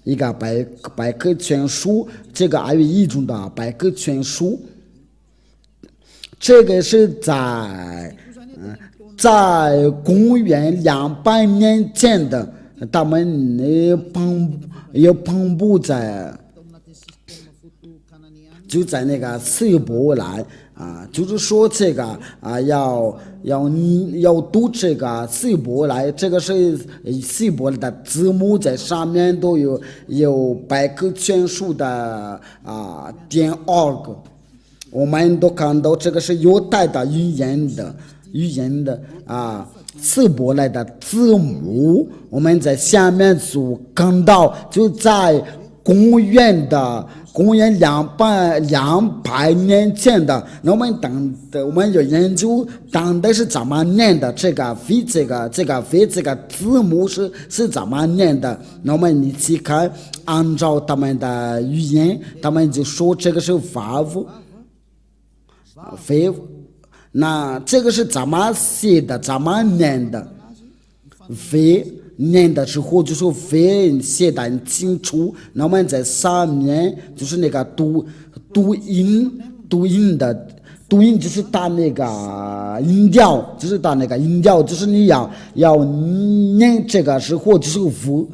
一个百科全书，这个还有一种的百科全书，这个是在公元200年前的，他们也分布在就在那个希伯来就是说这个要读这个希伯来，这个是希伯来的字母，在上面都有百科全书的.org， 我们都看到这个是犹太的语言的希伯来的字母，我们在下面就看到，就在公元200年前的，那我们有研究当代是怎么念的，这个非这个字母是怎么念的，那我们一起看，按照他们的语言，他们就说这个是vav，那这个是怎么写的，怎么念的？非念的时候就是非写的很清楚，那我们在上面就是那个读音就是打那个音调，就是你要念这个时候就是v，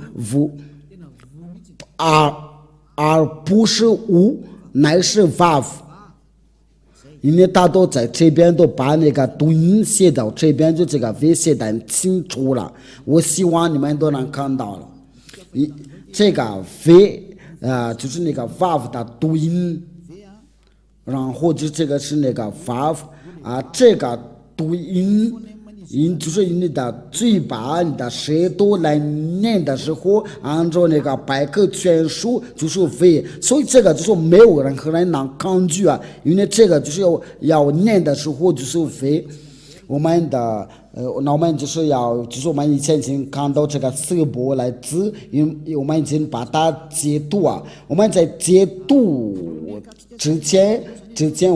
而不是u，乃是vav。因为他都在这边都把那个读音写到这边，就这个 V 写得很清楚了。我希望你们都能看到了。这个 V 就是那个 vav 的读音，然后就这个是那个 vav 这个读音就是你的嘴巴、你的舌头来念的时候，按照那个百科全书就是 V， 所以这个就是没有任何人能抗拒因为这个就是要念的时候就是 V。我们的那我们就是我们以前已经看到这个色波来字，因为我们已经把它解读我们在解读之前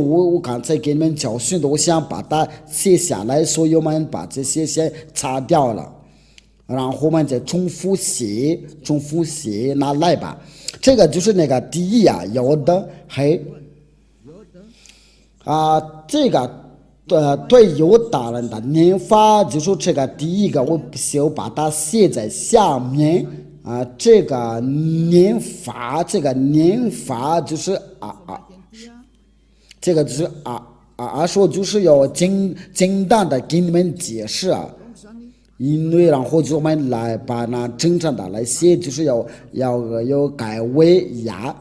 我刚才给你们教训的，我想把它写下来，所以我们把这些先擦掉了，然后我们再重复写，拿来吧。这个就是那个第一有的黑这个对犹大人的念法，就是这个第一个，我就把它写在下面这个念法就是这个就是说就是要简单的给你们解释因为然后就我们来把那正常的来写，就是要改为呀。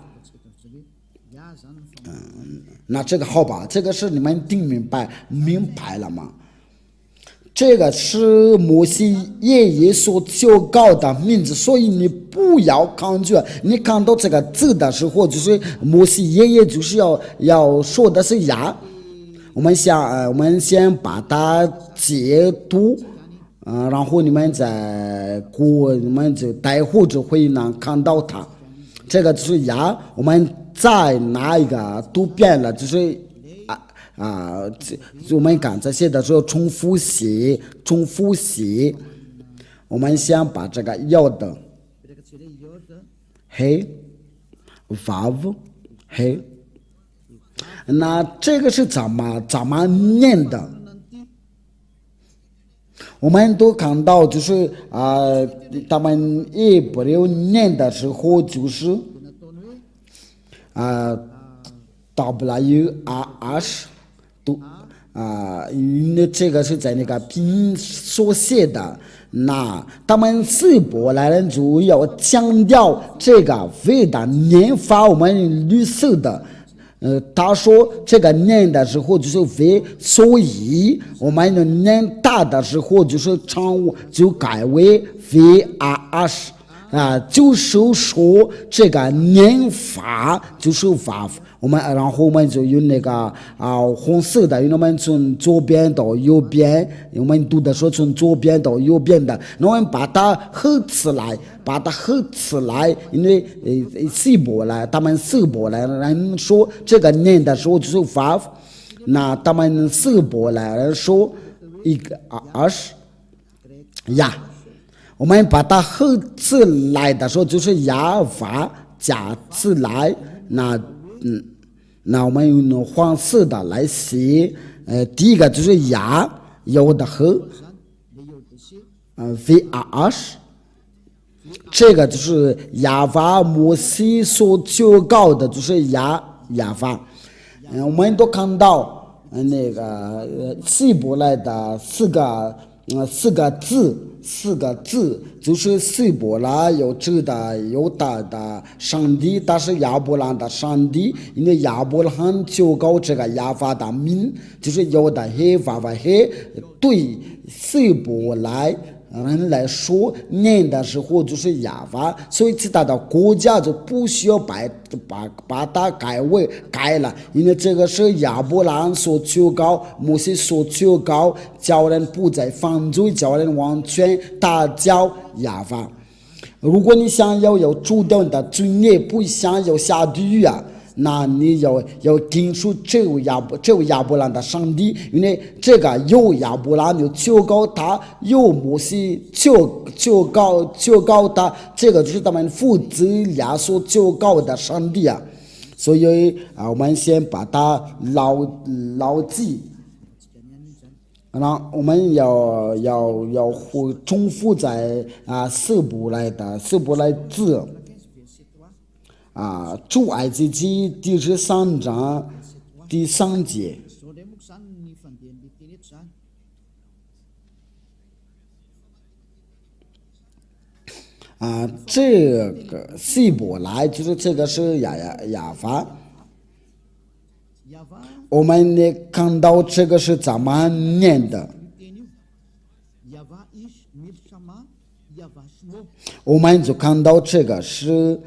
那这个好吧，这个是你们听明白了吗？这个是摩西爷爷所求告的名字，所以你不要抗拒。你看到这个字的时候，就是摩西爷爷就是要说的是呀。我们先把它解读然后你们就待会就会能看到它。这个就是呀，我们再拿一个读遍了，就是我们刚才写的时候重复写。我们先把这个要的嘿 vav 嘿，那这个是怎么念的？我们都看到就是他们也不留念的时候就是WRS 都因为这个是在那个拼音所写的，那他们希伯来人就要强调这个V的念法，我们绿色的。他说这个念的时候就是 V， 所以我们念大的时候就是就改为 VRS就是说这个念法就是 vav。然后我们就用那个红色的，因为我们从左边到右边，我们读的时候从左边到右边的，那我们把它合起来，因为他们希伯来人说这个念的时候就是 vav， 那他们希伯来人说一个呀，我们把它合起来的时候就是呀vav加起来，那我们用黄色的来写，第一个就是呀，有的和VRS， 这个就是亚法摩西所求告的，就是亚法。我们都看到那个希伯来的四个字，就是希伯来有指的犹大的上帝，但是亚伯兰的上帝，因为亚伯兰求告这个亚法的名，就是有的黑法黑，对希伯来人来说念的时候就是亚法，所以其他的国家就不需要把它改了，因为这个是亚伯兰所求告，摩西所求告，叫人不再犯罪，叫人完全打交亚法。如果你想要有主动的罪孽，不想要下地狱那你要听出这位亚伯兰的上帝，因为这个有亚伯兰有求告他，有摩西求告他，这个就是他们父子俩所求告的上帝所以我们先把它牢记。那我们要重复在希伯来字出埃及记第13章第3节，饭店里点的餐。这个希伯来就是这个是亚法。我们呢看到这个是怎么念的？我们就看到这个是，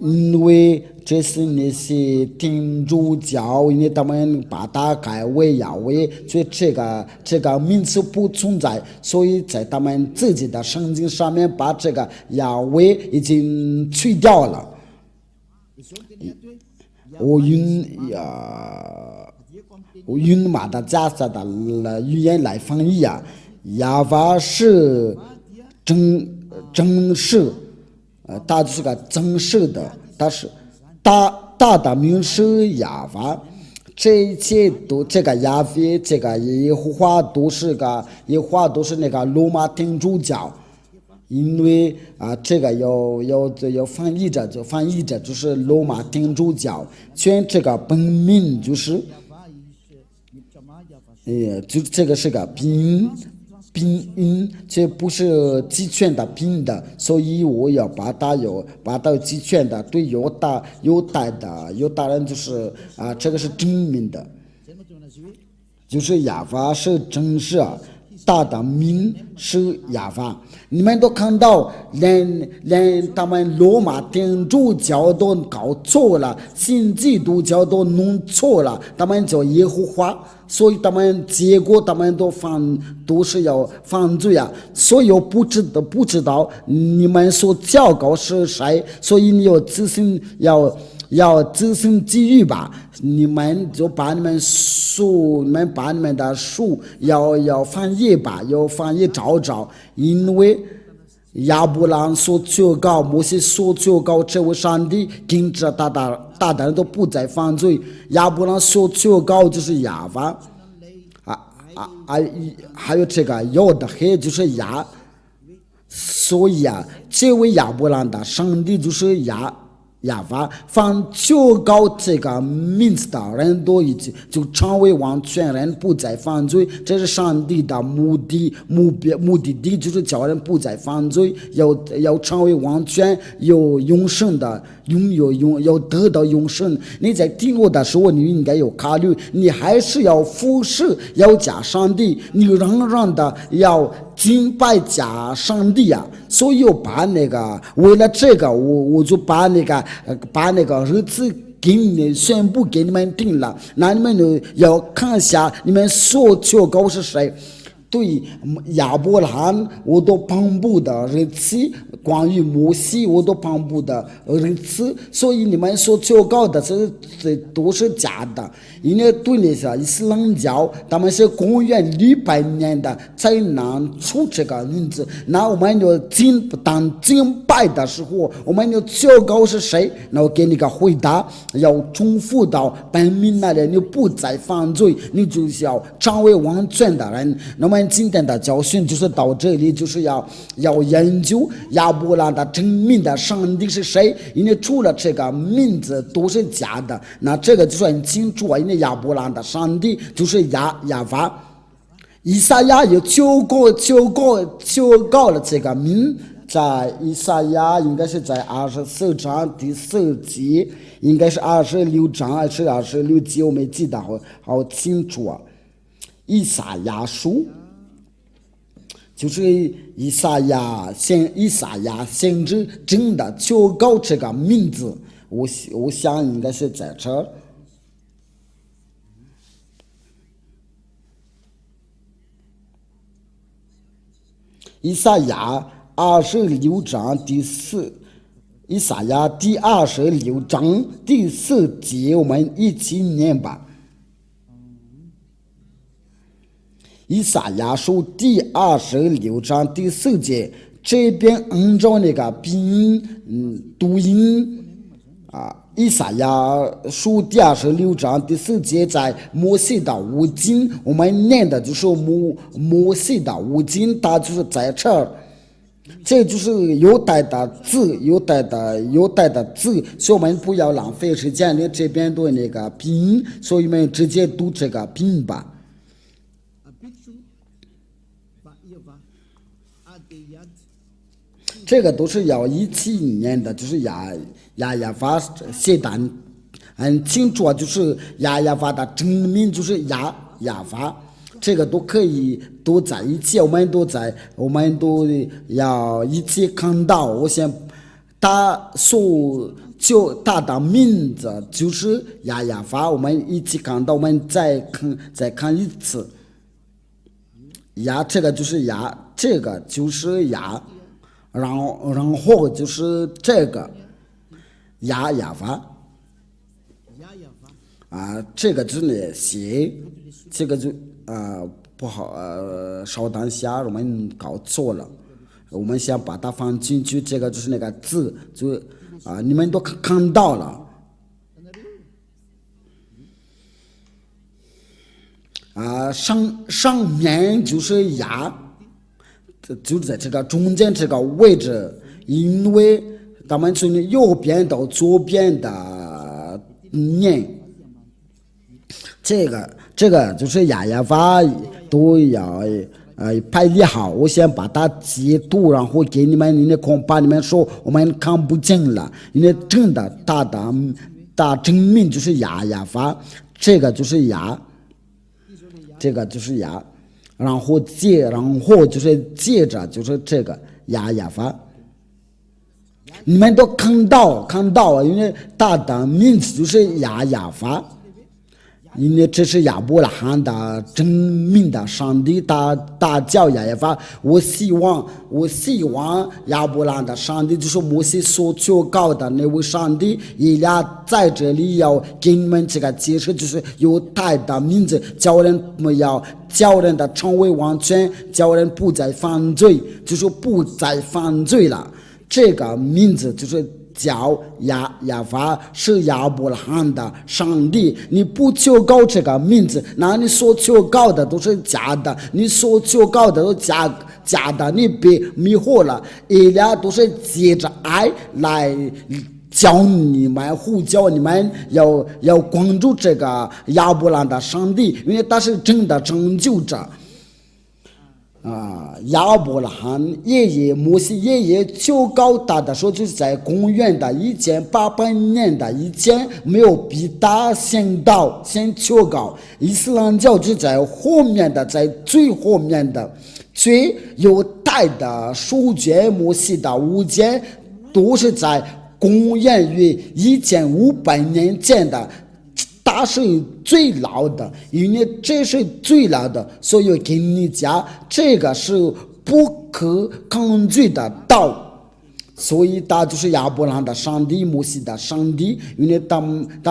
因为这是那些天主教，因为他们把它改为亚威，所以这个名词不存在，所以在他们自己的圣经上面把这个亚威已经去掉了。我用马达加斯的语言来翻译啊，亚法是正式，它就是个正式的，它是大的名是亚法，这一切都这个亚非这个耶和华都是那个罗马天主教。因为这个要翻译着就是罗马天主教，全这个本名就是，就这个是个拼音，这不是集权的拼的，所以我要把它集权的，对犹大人就是这个是正名的，就是亚法是正式。大的名是亚法，你们都看到，连他们罗马天主教都搞错了，新基督教都弄错了，他们叫耶和华，所以结果他们都是要犯罪啊，所以我不知道你们所教告是谁，所以你要自信机遇吧，你们就把你们的书要翻译吧，要翻译找，因为亚伯兰所求告，摩西所求告，这位上帝跟着大人都不再犯罪，亚伯兰所求告就是亚法，还有这个有的黑就是亚，所以这位亚伯兰的上帝就是亚法，凡求告这个名字的人都已经就成为完全人，不再犯罪。这是上帝的目的地，就是叫人不再犯罪，要成为完全有永生的，要得到永生。你在听我的时候，你应该有考虑，你还是要服侍，要假上帝，你仍然的要敬拜假上帝啊！所以我把为了这个，我就把那个日子给你宣布给你们定了，那你们要看一下你们所求告是谁。对亚伯兰我都颁布的日期，关于摩西我都颁布的日期，所以你们所求告的这都是假的。因为对那些伊斯兰教，他们是公元600年的才拿出这个名字。那我们就敬拜的时候，我们就求告是谁？那我给你个回答，要重复到本命那里，你不再犯罪，你就是要成为完全的人。那么今天的教训就是到这里，就是要研究亚伯兰的真名的上帝是谁，因为除了这个名字都是假的，那这个就很清楚啊，因为亚伯兰的上帝就是亚法。以赛亚也求告了这个名，在以赛亚应该是在24章第4节，应该是26章还是26节，我没记得好清楚啊。以赛亚书就是以赛亚先知真的求告这个名字，我想应该是在这儿。以赛亚26章第4，以赛亚第26章第4节，我们一起念吧。以赛亚书第26章第4节，这边按照那个读音以赛亚书第26章第4节，在摩西的五经，我们念的就是摩西的五经，它就是在这儿。这就是有带的字，有带的字，所以我们不要浪费时间。你这边读那个拼音，所以我们直接读这个拼音吧。这个都是要一起念的，就是呀发写的很清楚，就是呀发的正名就是呀发。这个都可以都在一起，我们都要一起看到。我先他的名字就是呀发，我们一起看到，我们再看一次。呀，这个就是呀，这个就是呀，然后就是这个呀发这个就是呢写，这个就。不好，稍等一下，我们搞错了。我们先把它放进去，这个就是那个字，就你们都看到了。上面就是呀，就在这个中间这个位置，因为咱们从右边到左边的念。这个就是呀发都要排列好，我先把它截图，然后给你们，恐怕你们说我们看不见了，因为真的大正名就是呀发，这个就是呀，这个就是呀，然后就是接着就是这个呀发。你们都看到，因为大的名字就是呀发。因为这是亚伯拉罕的真名的上帝，大叫呀发。我希望亚伯拉罕的上帝就是摩西所求告的那位上帝。以俩在这里要给你们这个解释，就是有他的名字，叫人的成为完全，叫人不再犯罪，就是不再犯罪了。这个名字就是叫亚发，是亚伯拉罕的上帝。你不求告这个名字，那你所求告的都是假的，你所求告的都假的，你被迷惑了。以俩都是借着爱来教你们，呼叫你们要关注这个亚伯拉罕的上帝，因为他是真的拯救者。亚伯拉罕摩西爷爷求告他的时候，就是在公元的1800年的以前，没有比他先求告。伊斯兰教就在后面的，在最后面的，最有代的书卷摩西的物件，都是在公元于1500年前的。它是最老的，因为这是最老的，所以给你讲，这个是不可抗拒的道。所以他就是亚伯拉罕的上帝，摩西的上帝，因为他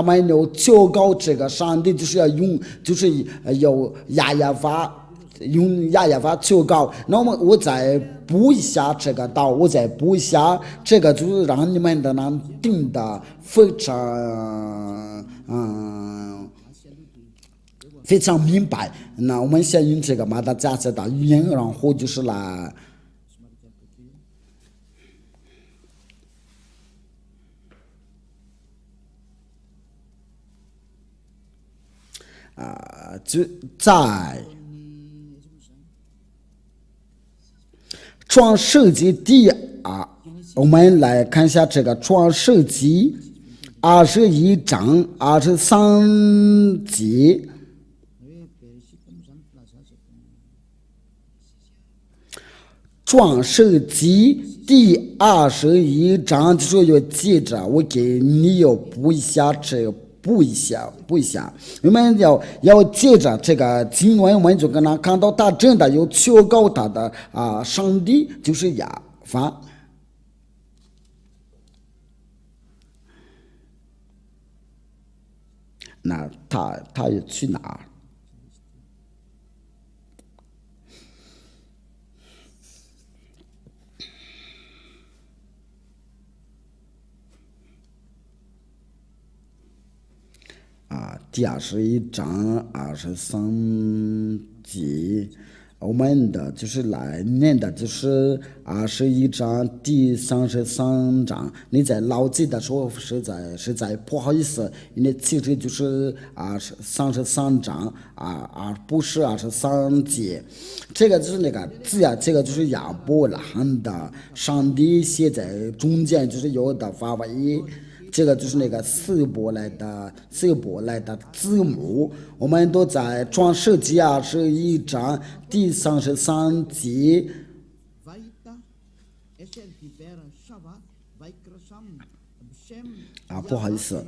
们要求告这个上帝，就是要用，就是要亚发求告。那么我再补一下这个道，这个就是让你们的能听得非常明白。那我们先用这个马达加斯的语言，然后就是来就在创世纪我们来看一下这个创世纪21章23节。创世纪第21章就是要接着，我给你要补一下，我们要接着这个经文，我们就跟他看到他真的有求告他的上帝就是亚发。那他要去哪儿？第21章23节，我们的就是来念的就是21章第33章，你在牢记的时候实在不好意思，因为其实就是33章不是23节，这个就是那个字这个就是亚伯拉罕的，上帝写在中间，就是有的发音。这个就是那个希伯来的字母，我们都在创世纪21章第33节。不好意思，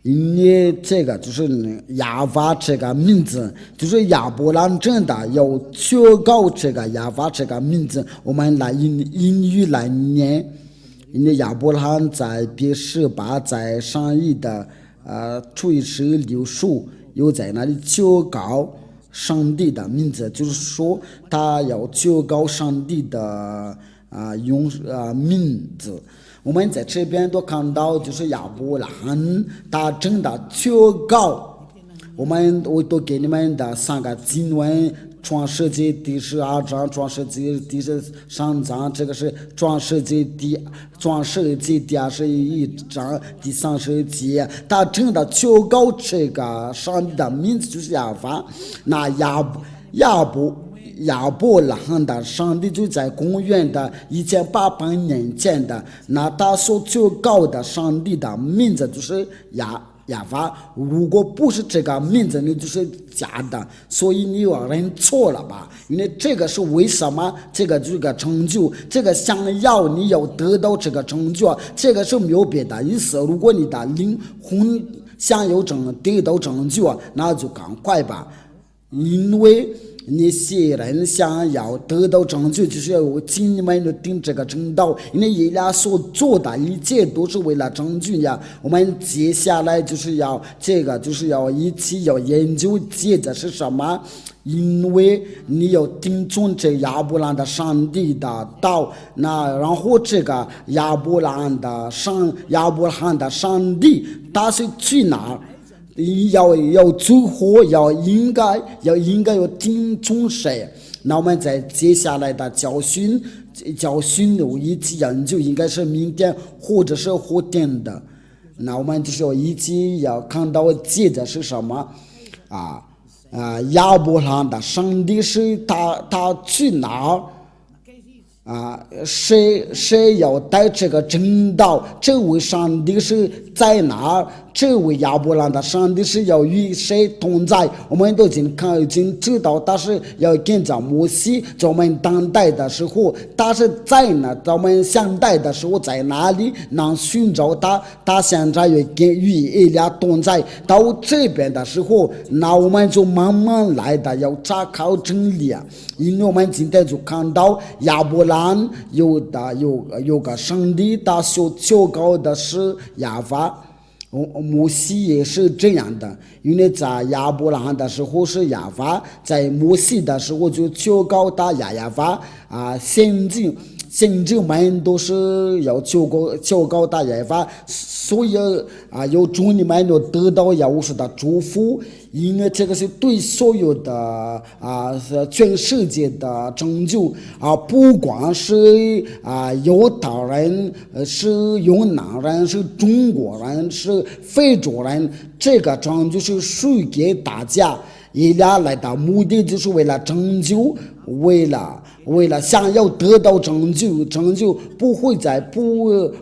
因为这个就是亚法这个名字，就是亚伯兰真的要确告这个亚法这个名字，我们来英语来念。因为亚伯拉罕在别是巴在上一的垂直柳树，又在那里求告上帝的名字，就是说他要求告上帝的名字。我们在这边都看到，就是亚伯拉罕他真的求告，我都给你们的3个经文。创世纪第12章，创世纪第13章，这个是创世纪第21章第30节。他真的求告这个上帝的名字就是亚法。那亚伯拉罕的上帝就在公元的1800年前的，那他所求告的上帝的名字就是亚法，如果不是这个名字，你就是假的，所以你有人错了吧？因为这个是为什么？这个成就，这个想要你要得到这个成就，这个是没有别的意思。如果你的灵魂想要得到成就，那就赶快吧，因为那些人想要得到成就，就是要尽你们的定这个正道，因为以俩所做的一切都是为了成就呀。我们接下来就是要就是要一起要研究接着是什么，因为你要听从这亚伯兰的上帝的道，那然后这个亚伯拉罕的上帝他是去哪儿？要最后应该要听从谁？那我们在接下来的教训一起研究，应该是明天或者是后天的。那我们就是要一起要看到接着是什么亚伯拉罕的上帝是他去哪儿？谁要带这个正道？这位上帝是在哪儿？这位亚伯拉罕的上帝是要与谁同在？我们都已经知道，他是要跟着摩西。在我们当代的时候，他是在哪？在我们现代的时候在哪里？能寻找他？他现在与以利亚同在。到这边的时候，那我们就慢慢来的要查考真理啊！因为我们今天就看到亚伯拉罕有个上帝，他所求告的是亚法。摩西也是这样的，因为在亚伯拉罕的时候是亚法，在摩西的时候就求告他亚法先知们都是要求告他亚法，所以有祝你们要得到耶稣的祝福，因为这个是对所有的全世界的拯救不管是犹太人，是越南人，是中国人，是非洲人，这个拯救是属于给大家。以利亚来的目的就是为了拯救，为了想要得到拯救不会再不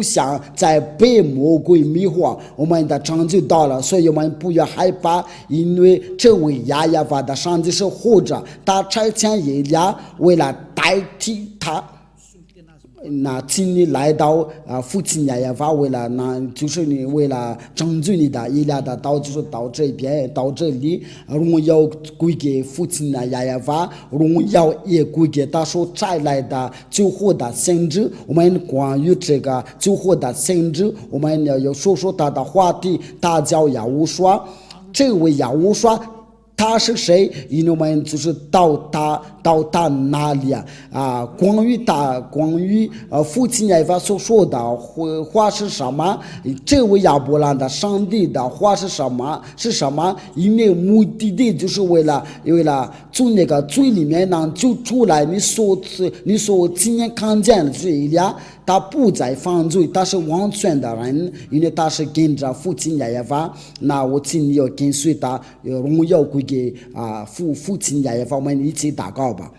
想再被魔鬼迷惑，我们的拯救到了，所以我们不要害怕，因为这位亚法的上帝是活着，他差遣以利亚为了代替他。那请你来到父亲亚法，为了就是你为了拯救你的以利亚的道，就是到这边到这里，荣耀归给父亲亚法，荣耀也归给他所差来的救活的先知。我们关于这个救活的先知，我们要说说他的话题。他叫亚乌刷，这位亚乌刷他是谁？因为我们就是到他哪里关于父亲亚法所说的话是什么？这位亚伯拉罕的上帝的话是什么？因为目的地就是为了从那个罪里面呢就出来，你所亲眼看见的罪了，他不再犯罪，他是完全的人，因为他是跟着父亲耶和华。那我请你要跟随他，荣耀归给父亲耶和华。我们一起祷告吧。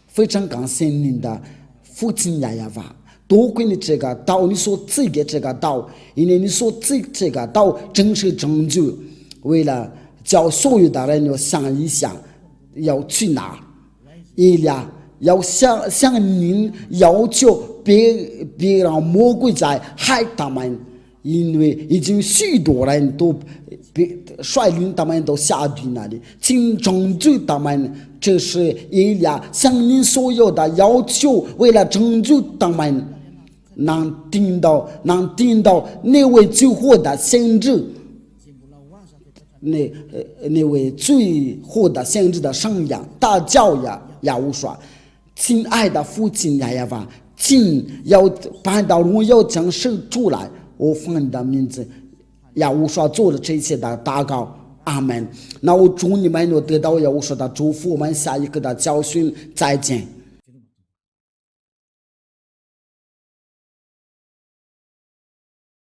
非常感谢您的父亲耶和华，多亏你这个道，你所赐给这个道，因为你所赐这个道真是拯救，为了叫所有的人要想一想要去哪，以利亚要向您要求别让魔鬼在害他们，因为已经许多人都率领他们到下地那里，请拯救他们。这是以利亚向您所有的要求，为了拯救他们，能听到那位最后的先知，那位最后的先知的声音大叫呀无说，亲爱的父亲耶和华，请要把到荣耀将生出来，我奉你的名字呀无说做了这一切的祷告，阿门。那我祝你们有得到呀无说的祝福，我们下一个的教训再见。